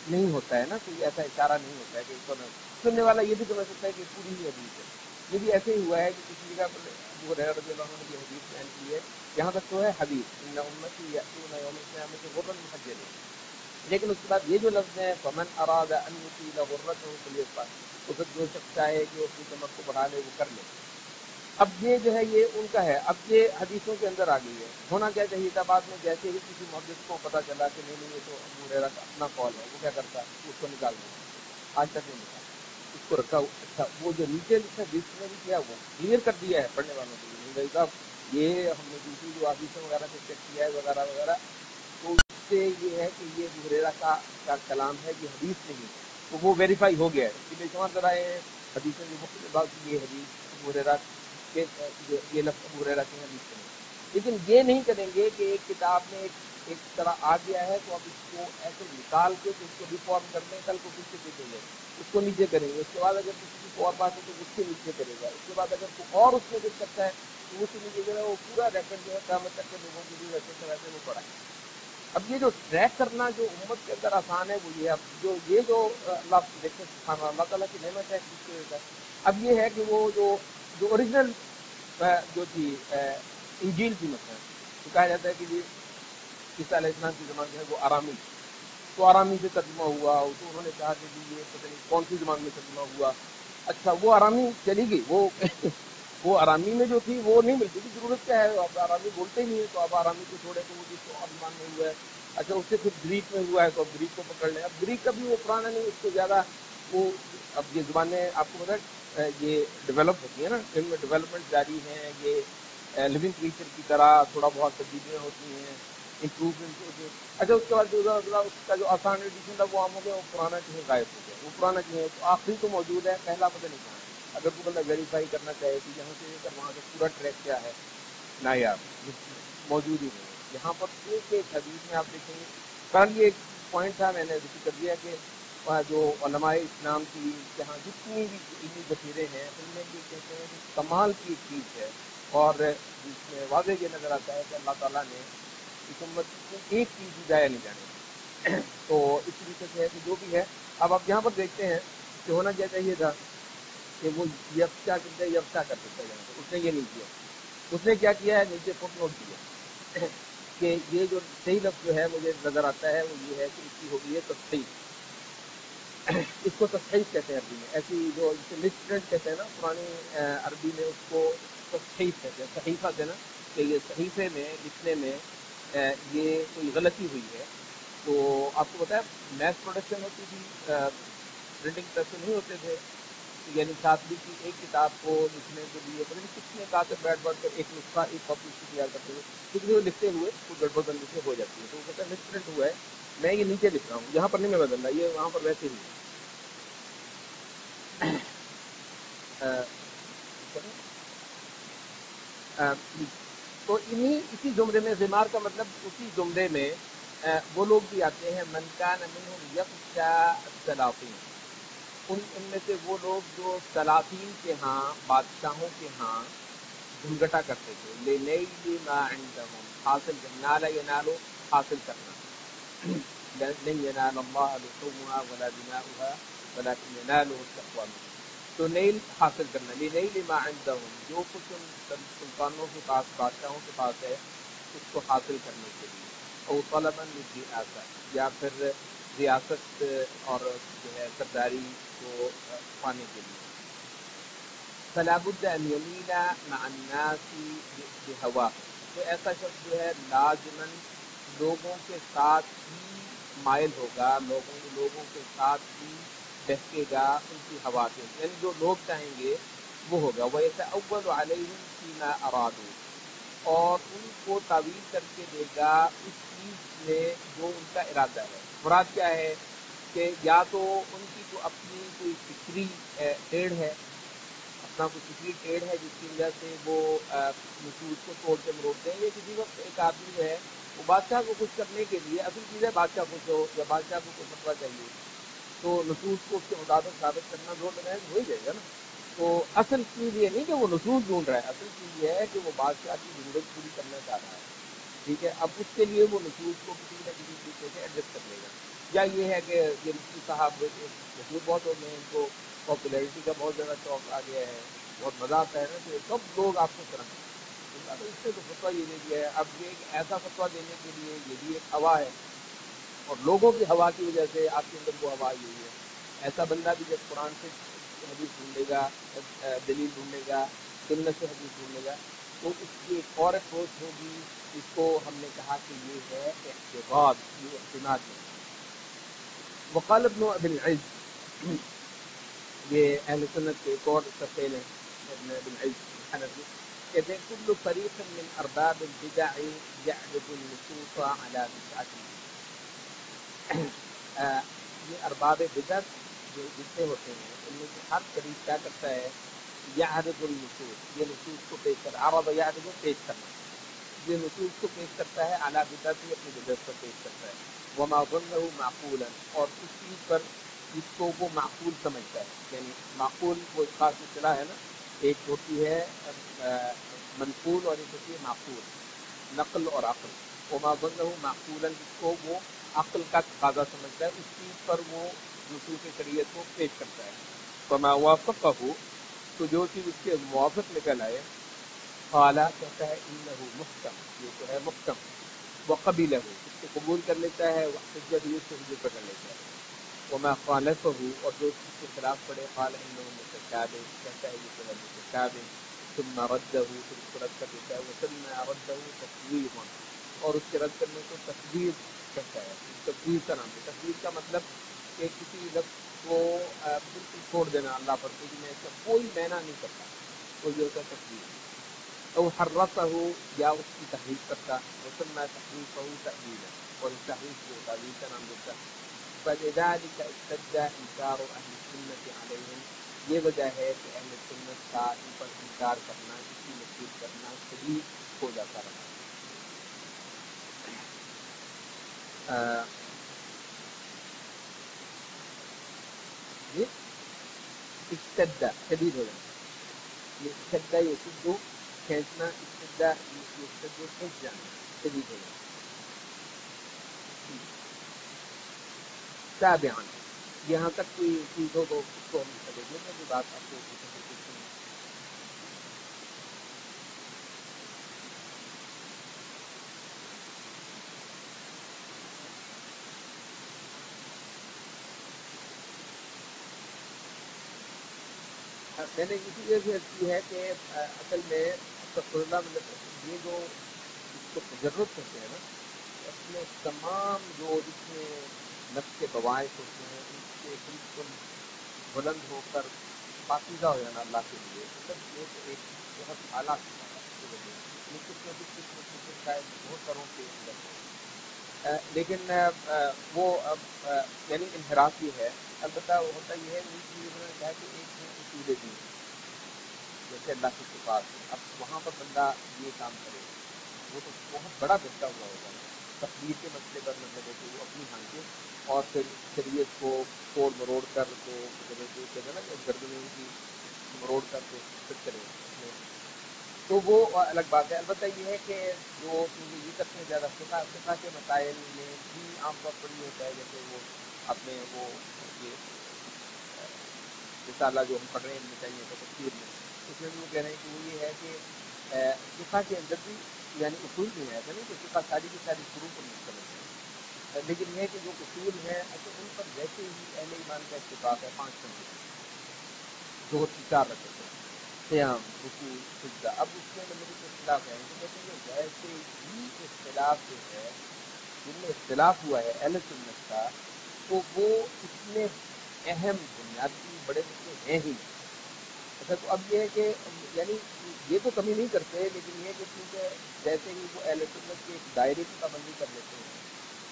نہیں ہوتا ہے نا، کوئی ایسا اشارہ نہیں ہوتا ہے کہ سننے والا یہ بھی سمجھ سکتا ہے کہ پوری ہی حدیث ہے۔ یہ بھی ایسے ہی ہوا ہے کہ کسی جگہ پر ابو ہریرہ رضی اللہ عنہ نے یہ حدیث بیان کی ہے، یہاں تک تو ہے حدیث ان امتی یأتون یوم القیامۃ غرا محجلین، لیکن اس کے بعد یہ جو لفظ ہے فمن اراد ان یطیل غرته فلیفعل، تو پھر جو شخص چاہے کہ وہ اپنی چمک کو بڑھا لے وہ کر لے۔ اب یہ جو ہے یہ ان کا ہے، اب یہ حدیثوں کے اندر آ گئی ہے۔ ہونا کیا چاہیے تھا بعد میں جیسے ہی کسی محدث کو پتہ چلا کہ نہیں نہیں یہ تو ابو ہریرہ کا اپنا قول ہے، وہ کیا کرتا ہے اس کو نکال دیا، آج تک نہیں نکالا، اس کو رکھا۔ اچھا وہ جو نیچے لکھا جس نے بھی کیا وہ کلیئر کر دیا ہے پڑھنے والوں کے لیے، نہیں بھائی صاحب یہ ہم نے دوسری جو حدیثوں وغیرہ سے چیک کیا ہے وغیرہ وغیرہ، تو اس سے یہ ہے کہ یہ ابو ہریرہ کا کلام ہے، یہ حدیث نہیں ہے، تو وہ ویریفائی ہو گیا ہے۔ اس کے بے شمار ذرائع ہیں، حدیثوں کی مختلف بات کی، یہ حدیث ابو ہریرہ کے یہ لفظ ابو ہریرہ کی حدیث سے نہیں۔ لیکن یہ نہیں کریں گے کہ ایک کتاب میں ایک طرح آ گیا ہے تو اب اس کو ایسے نکال کے تو اس کو ریفارم کر دیں، کل کو پھر سے دیکھیں گے اس کو نیچے کریں گے، اس کے بعد اگر کسی کو اور بات ہے تو اس کے نیچے کرے گا، اس کے بعد اگر کوئی اور اس میں کچھ کرتا ہے تو اس کے نیچے جو ہے وہ پورا ریکارڈ جو ہے قیامت تک کے لوگوں کے لیے ویسے ویسے وہ پڑا ہے۔ اب یہ جو ٹریک کرنا جو امت کے اندر آسان ہے وہ یہ ہے، اب جو اللہ دیکھیں سبحان اللہ، اللہ تعالیٰ کی نعمت ہے اس کے، اب یہ ہے کہ وہ جو اوریجنل جو تھی انجیل تھی، مثلا تو کہا جاتا ہے کہ یہ عیسیٰ علیہ السلام کی زبان جو ہے وہ آرامی، تو آرامی سے ترجمہ ہوا، تو انہوں نے کہا کہ جی یہ پتہ نہیں کون سی زبان میں ترجمہ ہوا۔ اچھا وہ آرامی چلی گئی، وہ آرامی میں جو تھی وہ نہیں ملتی تھی، ضرورت کیا ہے، اب آرامی بولتے ہی نہیں ہے تو اب آرامی کو چھوڑے تو وہ جس کو اور زبان میں ہوا ہے۔ اچھا اس سے پھر گریک میں ہوا ہے تو اب گریک کو پکڑ لیں، اب گریک کا بھی وہ پرانا نہیں، اس کو زیادہ وہ، اب یہ زبانیں آپ کو پتہ ہے یہ ڈیولپ ہوتی ہیں نا، ان میں ڈیولپمنٹ جاری ہیں، یہ لیونگ کریچر کی طرح تھوڑا بہت تبدیلیاں ہوتی ہیں، امپروومنٹ ہوتی ہیں۔ اچھا اس کے بعد اس کا جو آسان ایڈیشن تھا وہ عام ہو گیا، وہ پرانا جو ہے غائب ہو گیا، وہ پرانا جو ہے تو آخری تو موجود ہے، پہلا پتہ نہیں کہاں ہے۔ اگر کوئی بندہ ویریفائی کرنا چاہے کہ یہاں سے لے کر وہاں کا پورا ٹریک کیا ہے، نایاب موجود ہی نہیں ہے یہاں پر ایک ایک حدیث میں آپ دیکھیں گے۔ بہرحال یہ ایک پوائنٹ تھا، میں نے ذکر کر دیا کہ جو علماء اسلام کی جہاں جتنی بھی علمی ذخیرے ہیں ان میں یہ کہتے ہیں کہ کمال کی ایک چیز ہے، اور جس میں واضح یہ نظر آتا ہے کہ اللہ تعالیٰ نے اس امت کو ایک چیز بھی ضائع نہیں جانے دی۔ تو اس طریقے سے ہے کہ جو بھی ہے، اب آپ یہاں پر دیکھتے ہیں کہ ہونا کیا چاہیے تھا کہ وہ یکشا کر دیتا جائے، تو اس نے یہ نہیں کیا، اس نے کیا کیا ہے نیچے فٹ نوٹ دیا کہ یہ جو صحیح لفظ جو ہے مجھے نظر آتا ہے وہ یہ ہے کہ اس کی ہوگی ہے تصحیح، اس کو تصحیح کہتے ہیں عربی میں، ایسی جو مسپرنٹ کہتے ہیں نا پرانی عربی میں اس کو تصحیح کہتے ہیں، صحیفہ سے نا، کہ یہ صحیفے میں لکھنے میں یہ کوئی غلطی ہوئی ہے، تو آپ کو پتا ہے میس پروڈکشن ہوتی تھی، پرنٹنگ پریس نہیں ہوتے تھے، یعنی شاطبی کی ایک کتاب کو لکھنے کے لیے پتہ نہیں کتنے کاتب بیٹھ بیٹھ کر ایک نسخہ ایک کاپی اس کی تیار کرتے ہوئے، کتنی وہ لکھتے ہوئے کوئی گڑبڑ بندی سے ہو جاتی ہے، تو وہ کہتا ہے مس پرنٹ ہوا ہے، میں یہ نیچے لکھ رہا ہوں، یہاں پر نہیں میں بدل رہا، یہ وہاں پر ویسے ہی ہے۔ تو اسی زمرے میں زمار کا مطلب اسی زمرے میں وہ لوگ بھی آتے ہیں من کان منہم یخشی السلاطین، ان میں سے وہ لوگ جو سلاطین کے ہاں، بادشاہوں کے ہاں گھنگٹا کرتے تھے، لِنَیْلِ مَا عِندَهُمْ، حاصل کرنا، لا ینالو حاصل کرنا، لن ینال اللہ لحومها ولا دماؤها ولكن ینالہ التقوی منکم، تو نیل حاصل کرنا، لِنَیْلِ مَا عِندَهُم، جو کچھ ان سلطانوں کے پاس، بادشاہوں کے پاس ہے، اس کو حاصل کرنے کے لیے، او طلبا للرئاسہ، یا پھر ریاست اور جو ہے سرداری کو پانے کے لیے، فلا بد ان یمیل مع الناس بہواہ، تو ایسا شخص جو ہے لازماً لوگوں کے ساتھ ہی مائل ہوگا، لوگوں کے ساتھ ہی بہکے گا ان کی ہوا سے، یعنی جو لوگ چاہیں گے وہ ہوگا، وَيَتَأَوَّلُ عَلَيْهِمْ فِي مَا أَرَادُوا، اور ان کو تعویل کر کے دے گا اس چیز میں جو ان کا ارادہ ہے۔ مراد کیا ہے کہ یا تو ان کی تو اپنی کوئی فکری ٹیڑھ ہے، اپنا کوئی فکری ٹیڑھ ہے جس کی وجہ سے وہ نصوص کو توڑ کے مروڑتے ہیں، یا کسی وقت ایک آدمی جو ہے وہ بادشاہ کو خوش کرنے کے لیے، اصل چیز ہے بادشاہ خوش ہو یا بادشاہ کو کوئی فتویٰ چاہیے تو نصوص کو اس کے مطابق ثابت کرنا زور لگائے تو ہو ہی جائے گا نا۔ تو اصل چیز یہ نہیں کہ وہ نصوص ڈھونڈ رہا ہے، اصل چیز یہ ہے کہ وہ بادشاہ کی ضرورت پوری کرنا چاہ رہا ہے، ٹھیک ہے، اب اس کے لیے وہ نصوص کو کسی نہ کسی طریقے سے ایڈجسٹ کر لے گا، یا یہ ہے کہ یہ مفتی صاحب مشہور بہت ہو گئے ہیں، ان کو پاپولیرٹی کا بہت زیادہ شوق آ گیا ہے، بہت مزہ آتا ہے نا کہ سب لوگ آپ کو کریں، تو اس سے تو فتویٰ یہ دے دیا ہے۔ اب یہ ایک ایسا فتویٰ دینے کے لیے یہ بھی ایک ہوا ہے، اور لوگوں کی ہوا کی وجہ سے آپ کے اندر وہ ہوا آئی ہوئی ہے۔ ایسا بندہ بھی جب قرآن سے حدیث ڈھونڈے گا، دلیل ڈھونڈے گا، سنت سے حدیث ڈھونڈے گا، تو اس کی ایک اور اپروچ ہوگی، اس کو ہم نے کہا کہ یہ ہے اعتقاد، یہ اعتماد نہیں۔ وقال ابن ابی العز، یہ اہل سنت کے ایک اور تفصیل ہے، ابن ابی العز الحنفی کہتے ہیں کل فریق من ارباب البدع يعرض النصوص على بدعته، یہ ارباب بدعت جو جتنے ہوتے ہیں ان میں سے ہر فریق کیا کرتا ہے، یعرض النصوص، یہ نصوص کو پیش کرتا، عرض یعرض پیش کرنا، یہ نصوص کو پیش کرتا ہے، اعلیٰ بدعت اپنی بدعت پر پیش کرتا ہے، وما ظنه معقولا، اور اس چیز پر جس کو وہ معقول سمجھتا ہے، یعنی معقول وہ ایک خاص اصطلاح ہے نا، ایک ہوتی ہے منقول اور ایک ہوتی ہے معقول، نقل اور عقل، وما ظنه معقولا جس کو وہ عقل کا تقاضا سمجھتا ہے، اس چیز پر وہ نصوص شریعت کو پیش کرتا ہے، وما وافقه، تو جو چیز اس کے موافق نکل آئے، قالا کہتا ہے انہو محکم، یہ تو ہے محکم، وقبلہ اس کو قبول کر لیتا ہے، واحتج بھی اس سے حجت پکڑ لیتا ہے، وما خالفہ اور جو اس کے خلاف پڑے، قال انہو متشابہ کہتا ہے یہ تو ہے متشابہ، ثم ردہ پھر اس کو رد کر دیتا ہے، وسلم ردہ تفویضا، اور اس کے رد کرنے کو تفویض کہتا ہے، تفویض کا نام ہے، تفویض کا مطلب کہ کسی لفظ کو بالکل چھوڑ دینا اللہ پر، کہ میں اس کا کوئی معنی نہیں کرتا، تو یہ ہوتا ہے تفویض، او حرفہ یا اس کی تحریف کرتا، وسلم تحریفہ تأویلا، اور اس تحریف کو تعویل کا نام دیتا، فلذلك اشتد انکار اہل السنت علیہم، یہ وجہ ہے کہ اہل سنت کا ان پر انکار کرنا، اس کی نفی کرنا شدید ہو جاتا رہا۔ یہ اشتد شدید ہو جانا، یہ اشتد یشد کھینچنا، اشتد یشد کھینچ جانا، شدید ہو جانا۔ تابعاً، یہاں تک کوئی چیز ہو تو اس کو ہم دیکھ لیں گے، بات آپ کو پوچھیں۔ میں نے اسی وجہ سے کی ہے کہ اصل میں استغفر اللہ، یہ جو اس کو تجرد کرتے ہیں نا، اپنے تمام جو اس میں نفس کے باعث ہوتے ہیں ان سے بالکل بلند ہو کر پاکیزہ ہو جانا اللہ کے لیے، سب یہ تو ایک بہت اعلیٰ صفت ہے، اس کی وجہ سے کچھ نہ کچھ شاید بہت ساروں کے اندر ہے، لیکن وہ یعنی انحراف یہ ہے، البتہ ہوتا یہ ہے، انہوں نے کہا کہ ایک ہے اصول دین، جیسے اللہ کی صفات ہے، اب وہاں پر بندہ یہ کام کرے وہ تو بہت بڑا بچہ ہوا ہوگا تقدیر کے مسئلے پر، مطلب ہے کہ وہ اپنی ہانکے اور پھر شریعت کو توڑ مروڑ کر کو مطلب ہے کہ کہتے ہیں نا کہ گردنوں کی مروڑ کر کے پھر کرے اس میں، تو وہ الگ بات ہے۔ البتہ یہ ہے کہ جو چیزیں یہ کرتے ہیں زیادہ فقہ کے مسائل میں بھی عام طور پر یہ ہوتا ہے، جیسے وہ اپنے وہ یہ رسالہ جو ہم پڑھ رہے ہیں ابن تیمیہ کا تفسیر میں، اس میں بھی وہ کہہ رہے ہیں کہ وہ یہ ہے کہ فقہ کے اندر بھی یعنی اصول بھی ہے، ایسا نہیں کہ فقہ ساری کی ساری فروع پر مشتمل ہے، لیکن یہ ہے کہ جو اصول ہیں اچھا ان پر ویسے ہی اہل ایمان کا اتفاق ہے 5 بندے ظہر کی 4 رکعتیں قیام رکوع سجدہ۔ اب اس میں مطلب کہ اختلاف ہے، تو کہتے ہیں کہ ویسے ہی اختلاف جو ہے جن میں اختلاف ہوا ہے اہل سنت کا، تو وہ اتنے اہم بنیادی بڑے مسئلے ہیں ہی نہیں۔ اچھا تو اب یہ ہے کہ یعنی یہ تو کمی نہیں کرتے، لیکن یہ ہے کہ کیونکہ جیسے ہی وہ اہل سنت کے ایک دائرے کی پابندی کر لیتے ہیں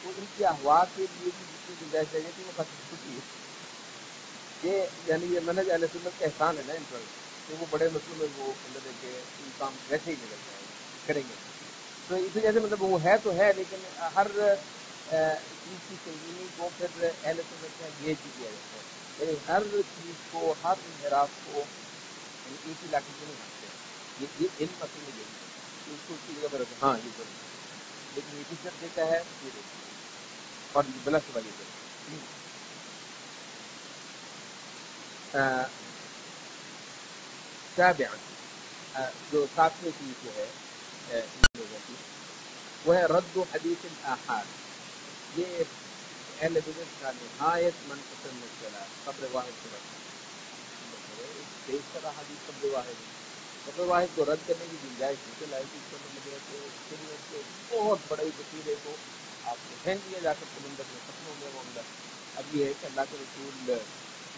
تو ان کی احوا کے لیے بھی جتنی گنجائش رہ جاتی ہے وہ ختم چکی ہے۔ یہ یعنی یہ منہج اہل سنت کا احسان ہے نا ان پر، کہ وہ بڑے مسئلوں میں وہ مطلب ہے کہ ان کام ویسے ہی نکل جائے کریں گے، تو اس وجہ سے مطلب وہ ہے تو ہے، لیکن ہر چیز کی سنجیدگی کو پھر اہل سنت میں گیج بھی کیا جاتا ہے، یعنی ہر چیز کو ہر انحراف کو یعنی ایک ہی لاٹھی سے نہیں مارتے، یہ علم اصل میں یہی ہے کہ اس کو اس کی جگہ پر ہاں یہ ضرور ہے، لیکن یہ کس طرح دیتا ہے یہ دیتا ہے اور بلا شبہ یہ دیتا ہے۔ سابعاً جو 7ویں چیز جو ہے ان لوگوں کی وہ ہے رد و حدیث الآحاد۔ یہ اہل بدعت کا نہایت من پسند مسئلہ قبر واحد سے رد، بیشتر احادیث قبر واحد ہے، قبر واحد کو رد کرنے کی گنجائش نہیں چلا ہے کہ اس کا مطلب ہے کہ شریعت کے بہت بڑے وسیلے کو آپ کو پھینک دیا جا کر سمندر میں ختم ہو گیا معاملہ۔ اب یہ ہے کہ اللہ کے رسول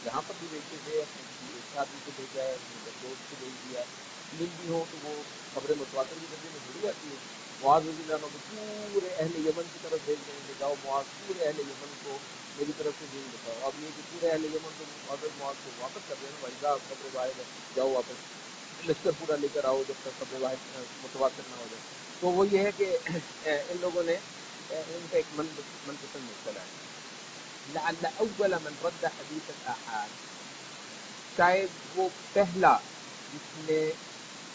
جہاں پر بھی بھیجتے تھے اپنے کسی ایک صحابی کو بھیجا ہے، اپنے دوست کو بھیج دیا، 3 بھی ہو تو وہ خبر متواتر کی درجے میں جڑی جاتی ہے۔ معاذ رضی اللہ عنہ کو پورے اہل یمن کی طرف بھیج دیں گے، جاؤ معاذ پورے اہل یمن کو میری طرف سے دین بتاؤ۔ اب یہ کہ پورے اہل یمن کو حضرت معاذ کو واپس کر دینا، بھائی جاؤ خبر واحد ہے، جاؤ واپس لشکر پورا لے کر آؤ جب تک خبر واحد متواتر نہ ہو جائے۔ تو وہ یہ ہے کہ ان لوگوں نے ان کا ایک من پسند مسئلہ ہے لعل اول من رد حدیث الاحاد، شاید وہ پہلا جس نے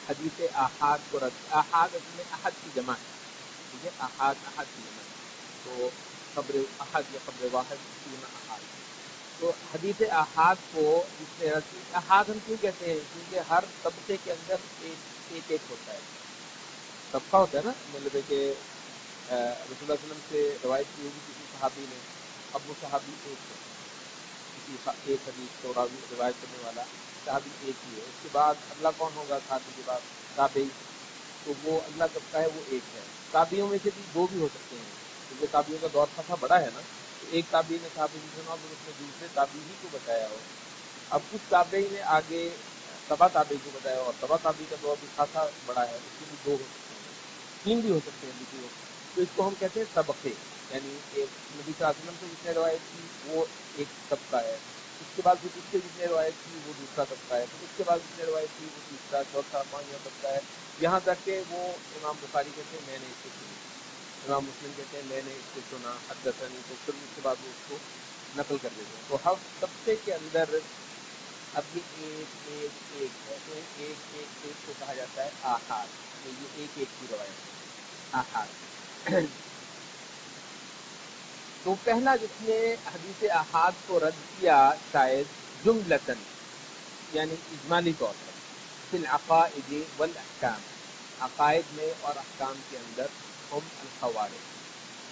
حدیث احاد کو رد، احاد اصل میں احد کی جمع ہے، ٹھیک ہے، احاد احد کی جمع ہے، تو خبر احد یا خبر واحد کی جمع احاد، تو حدیث احاد کو جس نے رد کی، احاد ہم کیوں کہتے ہیں کیونکہ ہر طبقے کے اندر ایک ہوتا ہے، طبقہ ہوتا ہے نا، مطلب ہے کہ رسول اللہ علیہ وسلم سے روایت کی ہوگی کسی صحابی نے، اب وہ صحابی ایک ہے، کسی ایک حدیث کو روایت کرنے والا صحابی ایک ہی ہے، اس کے بعد اگلا کون ہوگا صحابی کے بعد تابعی، تو وہ اگلا طبقہ ہے وہ ایک ہے، تابعیوں میں سے بھی 2 بھی ہو سکتے ہیں کیونکہ تابعیوں کا دور خاصا بڑا ہے نا، تو ایک تابعی نے صحابی سے سنا پھر اس نے دوسرے تابعی ہی کو بتایا ہو، اب اس تابعی نے آگے تبا تابعی کو بتایا اور تبا تابعی کا دور بھی خاصا بڑا ہے، اس کے بھی 2 ہو سکتے ہیں، 3 بھی ہو سکتے ہیں دوسری وقت، تو اس کو ہم کہتے ہیں طبقے، یعنی نبی صلی اللہ علیہ وسلم سے جس نے روایت کی وہ ایک طبقہ ہے، اس کے بعد پھر اس سے جس نے روایت کی وہ دوسرا طبقہ ہے، پھر اس کے بعد جس نے روایت کی وہ تیسرا چوتھا 5واں طبقہ ہے، یہاں تک کہ وہ امام بخاری کہتے ہیں میں نے اس سے سنی، امام مسلم کہتے ہیں میں نے اس سے سنا حدثنی، تو پھر اس کے بعد وہ اس کو نقل کر دیتے ہیں، تو ہر طبقے کے اندر اب یہ ایک ہے، تو ایک کو کہا جاتا ہے آحاد، تو یہ ایک کی روایت ہے آحاد۔ تو پہلا جس نے حدیث احاد کو رد کیا شاید جملتاً یعنی اجمالی طور پر فی العقائد والاحکام، عقائد میں اور احکام کے اندر، ہم الخوارج،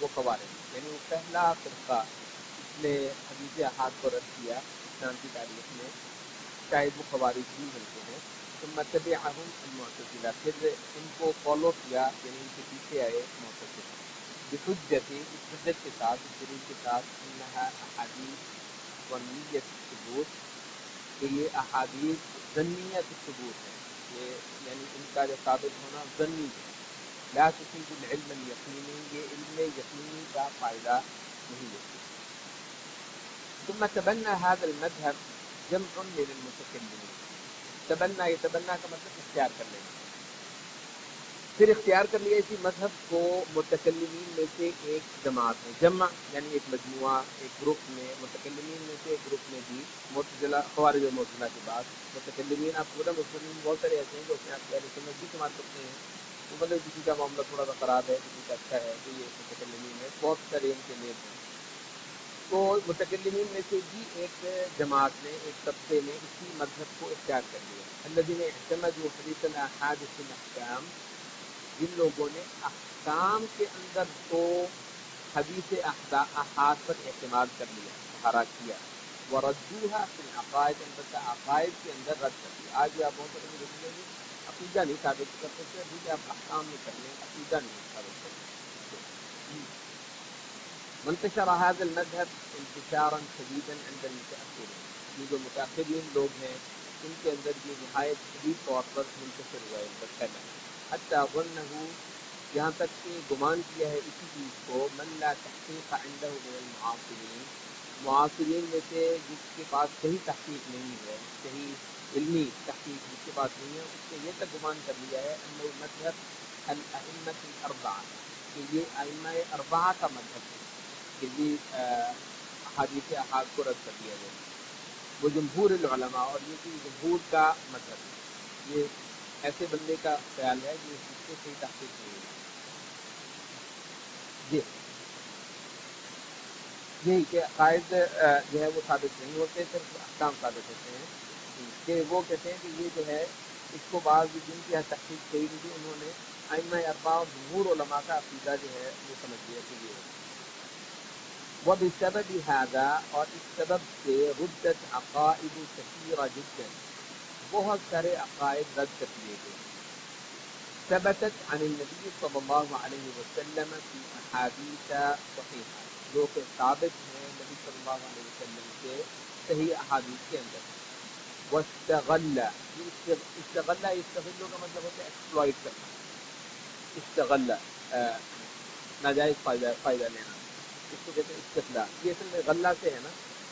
وہ خوارج، یعنی وہ پہلا فرقہ جس نے حدیث احاد کو رد کیا اسلام کی تاریخ میں، شاید وہ خوارج ہی ملتے ہیں، ثم تبعهم المعتزلہ، پھر ان کو فالو کیا یعنی ان کے پیچھے آئے معتزلہ، بحجت، اس حجت کے ساتھ، اس دلیل کے ساتھ، انہا احادیث ظنیت الثبوت، کہ یہ احادیث ظنیت الثبوت ہے، یہ یعنی ان کا جو ثابت ہونا ظنی ہے، لا تفید العلم الیقینی، یہ علم یقینی کا فائدہ نہیں دیتی۔ ثم تبنى هذا المذهب جمع من المتكلمين، تبنا، یہ تبنا کا مطلب اختیار کر لینا. پھر اختیار کر لیا اسی مذہب کو متکلمین میں سے ایک جماعت میں، جمع یعنی ایک مجموعہ، ایک گروپ میں، متکلمین میں سے ایک گروپ میں بھی. معتزلہ، خوارج اور معتزلہ کے بعد متکلمین، آپ کو پتہ مسلمین بہت سارے ایسے ہیں جو اپنے آپ کو اہل سنت بھی شمار کرتے ہیں. وہ مطلب کسی کا معاملہ تھوڑا سا خراب ہے، کسی کا اچھا ہے، تو یہ متکلمین ہے، بہت سارے ان کے نیب ہیں. تو متکلمین میں سے بھی ایک جماعت نے، ایک طبقے نے اسی مذہب کو اختیار کر لیا. الذین اعتمدوا حدیث الاحاد فی الاحکام، جن لوگوں نے احکام کے اندر تو حدیث احاد پر اعتماد کر لیا، سہارا کیا. وردوها فی العقائد، البتہ عقائد کے اندر رد کر دیا. آج بھی آپ بہت سارے دیکھیں گے عقیدہ نہیں ثابت کر سکتے، ٹھیک ہے آپ احکام میں کر لیں، عقیدہ نہیں ثابت کر سکتے. منتشر هذا المذهب انتشارا شديدا عند المتأخرين، یہ جو متأخرین لوگ ہیں ان کے اندر یہ نہایت شدید طور پر منتشر ہوا ہے، ان پر پھیلا. حتی ظنه، یہاں تک کہ گمان کیا ہے اسی چیز کو، من لا تحقیق عنده من المعاصرین، معاصرین میں سے جس کے پاس صحیح تحقیق نہیں ہے، صحیح علمی تحقیق جس کے پاس نہیں ہے، اس نے یہ تک گمان کر لیا ہے انه مذهب الائمة الاربعہ، کہ یہ ائمہ اربعہ کا مذہب ہے، کہ یہ احادیث احاد کو رد کر دیا گیا. وہ جمہور العلماء، اور یہ کہ جمہور کا مذہب ہے. یہ ایسے بندے کا خیال ہے جو اس سے صحیح تحقیق نہیں ہے. جی یہی کہ عقائد جو ہے وہ ثابت نہیں ہوتے، صرف احکام ثابت ہوتے ہیں. کہ وہ کہتے ہیں کہ یہ جو ہے اس کو بعض جن کی تحقیق صحیح نہیں تھی انہوں نے ائمہ اربعہ اور جمہور علماء کا عقیدہ جو ہے وہ سمجھ لیا کہ یہ ہے. وبسبب هذا، اور اس سبب سے ردت عقائد كثيرة جدا، بہت سارے عقائد رد کر دیے گئے. ثبتت عن النبي صلی اللہ علیہ وسلم في احادیث صحیحہ، جو کہ ثابت ہیں نبی صلی اللہ علیہ وسلم کے صحیح احادیث کے اندر. واستغل، استغل کا مطلب ہوتا ہے ایکسپلائٹ کرنا. استغل ناجائز فائدہ لینا، اس کو کہتے ہیں استغلال. یہ اصل میں غلہ سے ہے نا،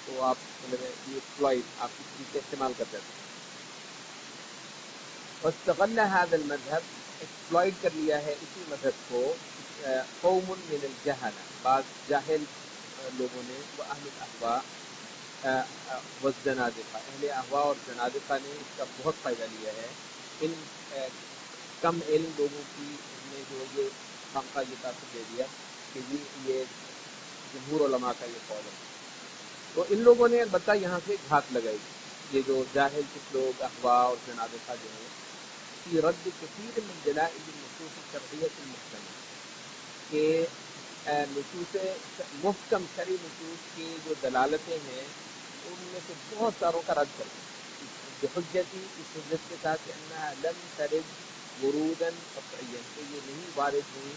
تو آپ مطلب یہ ایکسپلائٹ آپ اس چیز سے استعمال کر دیتے ہیں. واستغل هذا المذهب، ایکسپلائٹ کر لیا ہے اسی مذہب کو قوم من الجہل، بعض جاہل لوگوں نے، واہل الاہواء والزنادقہ، اہل اہواء اور زنادقہ نے اس کا بہت فائدہ لیا ہے. ان کم علم لوگوں کی نے جو یہ خامخواہ یہ تاثر دے دیا کہ یہ جمہور علماء کا یہ قول ہے. تو ان لوگوں نے البتہ یہاں سے گھات لگائی، یہ جو جاہل کچھ لوگ احوا اور زنادقہ جو ہیں، کی رد کثیر من دلائل النصوص الشرعیۃ المحکمہ، کہ نصوص محکم شرعی نصوص کی جو دلالتیں ہیں ان میں سے بہت ساروں کا رد کر دیا. بحجتی، اس حجت کے ساتھ کہ انہا لم ترد ورودا قطعیا، کہ یہ نہیں وارد ہوئی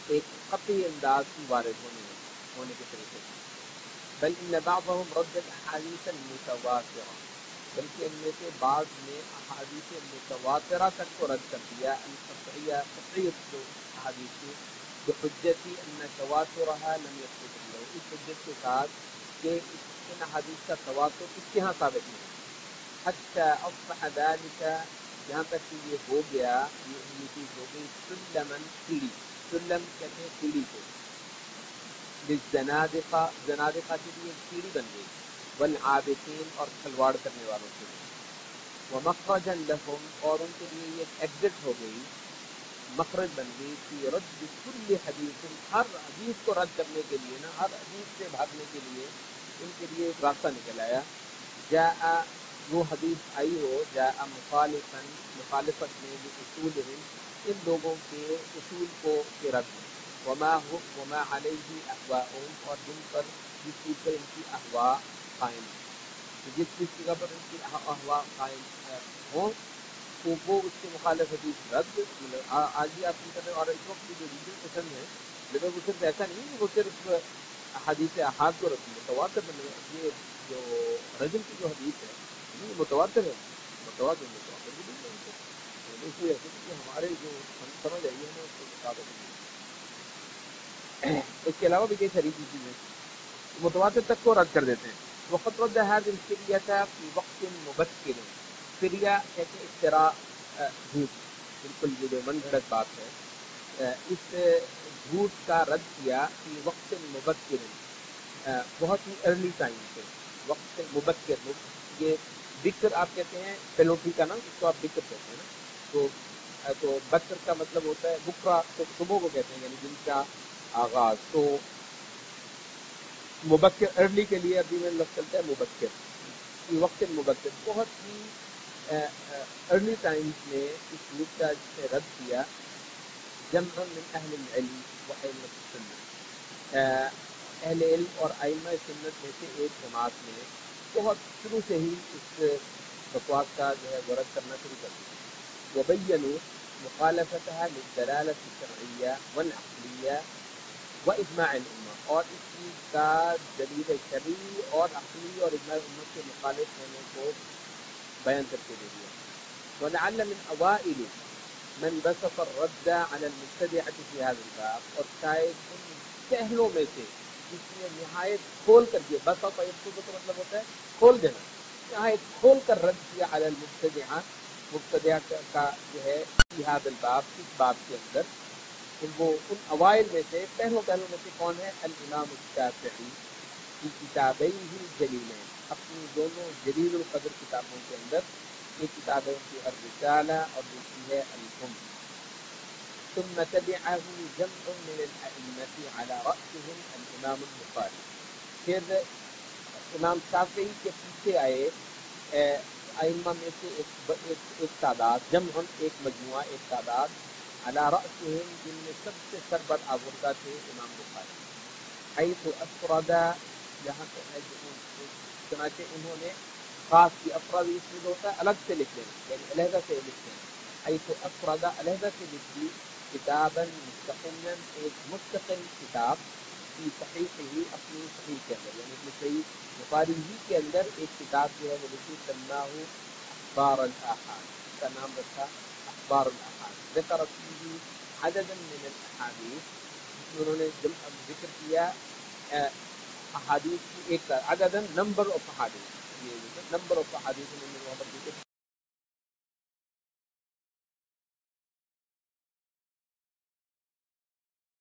ایک قطعی انداز کی وارد ہونے کے طریقے سے. بل ان بعضهم رد الاحادیث المتواترہ، بلکہ ان میں سے بعض نے احادیث متواترہ تک کو رد کر دیا، القطعیہ، قطعیت جو احادیث کی، بحجتی ان تواترها لم يثبت له، اس حجت کے ساتھ کہ ان احادیث کا تواتر اس کے ہاں ثابت نہیں. حتی اصبح ذلك، یہاں تک کہ یہ ہو گیا، یہ چیز ہو گئی سلمن، سیڑھی. سلم کہتے ہیں سیڑھی کو، للزنادقہ، زنادقہ کے لیے ایک سیڑھی بن گئی، والعابثین، اور کھلواڑ کرنے والوں کے لیے. ومخرجا لهم، اور ان کے لیے یہ ایک ایگزٹ ہو گئی، مخرج بن گئی، کہ رد کل حدیث، ہر حدیث کو رد کرنے کے لیے نا، ہر حدیث سے بھاگنے کے لیے ان کے لیے ایک راستہ نکل آیا. جاء، وہ حدیث آئی ہو، جاء مخالفا، مخالفت میں، اصولہم، ان لوگوں کے اصول کو کے رد میں. وما علیہ احواؤہم، اور جن پر جس چیز پر ان کی احوا قائم ہے، جس جگہ پر ان کی احوا قائم ہوں تو وہ اس کے مخالف حدیث رد. آج بھی آپ کی طرح، اور اس وقت کی جو ریڈنگ پسند ہے، لیکن وہ صرف ایسا نہیں کہ وہ صرف حدیث احاد کو رد، متواتر یہ جو رجم کی جو حدیث ہے یہ متواتر ہے، متواتر بھی نہیں ہے، اس لیے کہ ہمارے جو سمجھ آئی ہے نا اس کے مطابق. اس کے علاوہ بھی کئی ساری چیزیں متواتر تک کو رد کر دیتے ہیں. وقت رد هذه الفریة في وقت مبکر، فریا کہتے ہیں افتراء، جھوٹ، بالکل یہ جو من گھڑت بات ہے، اس جھوٹ کا رد کیا کہ وقت مبکر، بہت ہی ارلی ٹائم سے، وقت مبکر، یہ بکر آپ کہتے ہیں پیلوٹی کا نا، اس کو آپ بکر کہتے ہیں نا، تو بکر کا مطلب ہوتا ہے بکرا، تو صبح کو کہتے ہیں یعنی دن کا آغاز، تو مبکر ارلی کے لیے عربی میں لفظ چلتا ہے مبکر، وقت مبکر، بہت ہی ارلی ٹائمز میں اس جھوٹ کا جس نے رد کیا جمع من اہل العلم و ائمۃ السنت، اہل علم اور ائمہ سنت میں سے ایک جماعت نے بہت شروع سے ہی اس بکواس کا جو ہے رد کرنا شروع کر دیا، وبینوا مخالفتها للدلالة الشرعية والعقلية واجماع الامہ، اور اس چیز کا دلیل شرعی اور عقلی اور اجماع امت کے مخالف ہونے کو بیان کر کے دے دیا۔ ولعل من اوائل من بسط الرد على المبتدعة في هذا الباب، اور شاید ان پہلوں میں سے جس نے نہایت کھول کر دیا، بسط یبسط کا مطلب ہوتا ہے کھول دینا، نہایت کھول کر رد کیا على المبتدعة، مبتدعہ کا جو ہے في هذا الباب، اس باب کے اندر، وہ ان اوائل میں سے پہلوں میں سے کون ہے؟ الامام الشافعی کی کتابین ہی جلیلین، اپنی دونوں جلیل القدر کتابوں کے اندر، ایک کتاب ہے ان کی الرسالہ اور دوسری ہے الام۔ ثم تبعه جمع من الائمة على رأسهم الامام البخاری، پھر امام شافعی کے پیچھے آئے ائمہ میں سے ایک تعداد، جمع ایک مجموعہ، ایک تعداد، علی رأسهم جن میں سب سے سربر آوردہ تھے امام بخاری، حیث افرد، یہاں چنانچہ انہوں نے خاص کی، افراد اس میں ہوتا ہے الگ سے لکھ لینا، یعنی علیحدہ سے لکھ لینا، حیث افرد علیحدہ سے لکھی، کتابا مستقلا، ایک مستقل کتاب، کی صحیح ہی، اپنی صحیح کے اندر، یعنی اپنی صحیح بخاری ہی کے اندر ایک کتاب جو ہے وہ لکھی، سماہ اخبار الاحاد، اس کا نام رکھا اخبار الاحاد، ذکر فیہ عددا من الاحادیث، جس میں انہوں نے ذکر کیا احادیث کی ایک عددا نمبر آف احادیث، یہ نمبر آف احادیث انہوں نے وہاں پر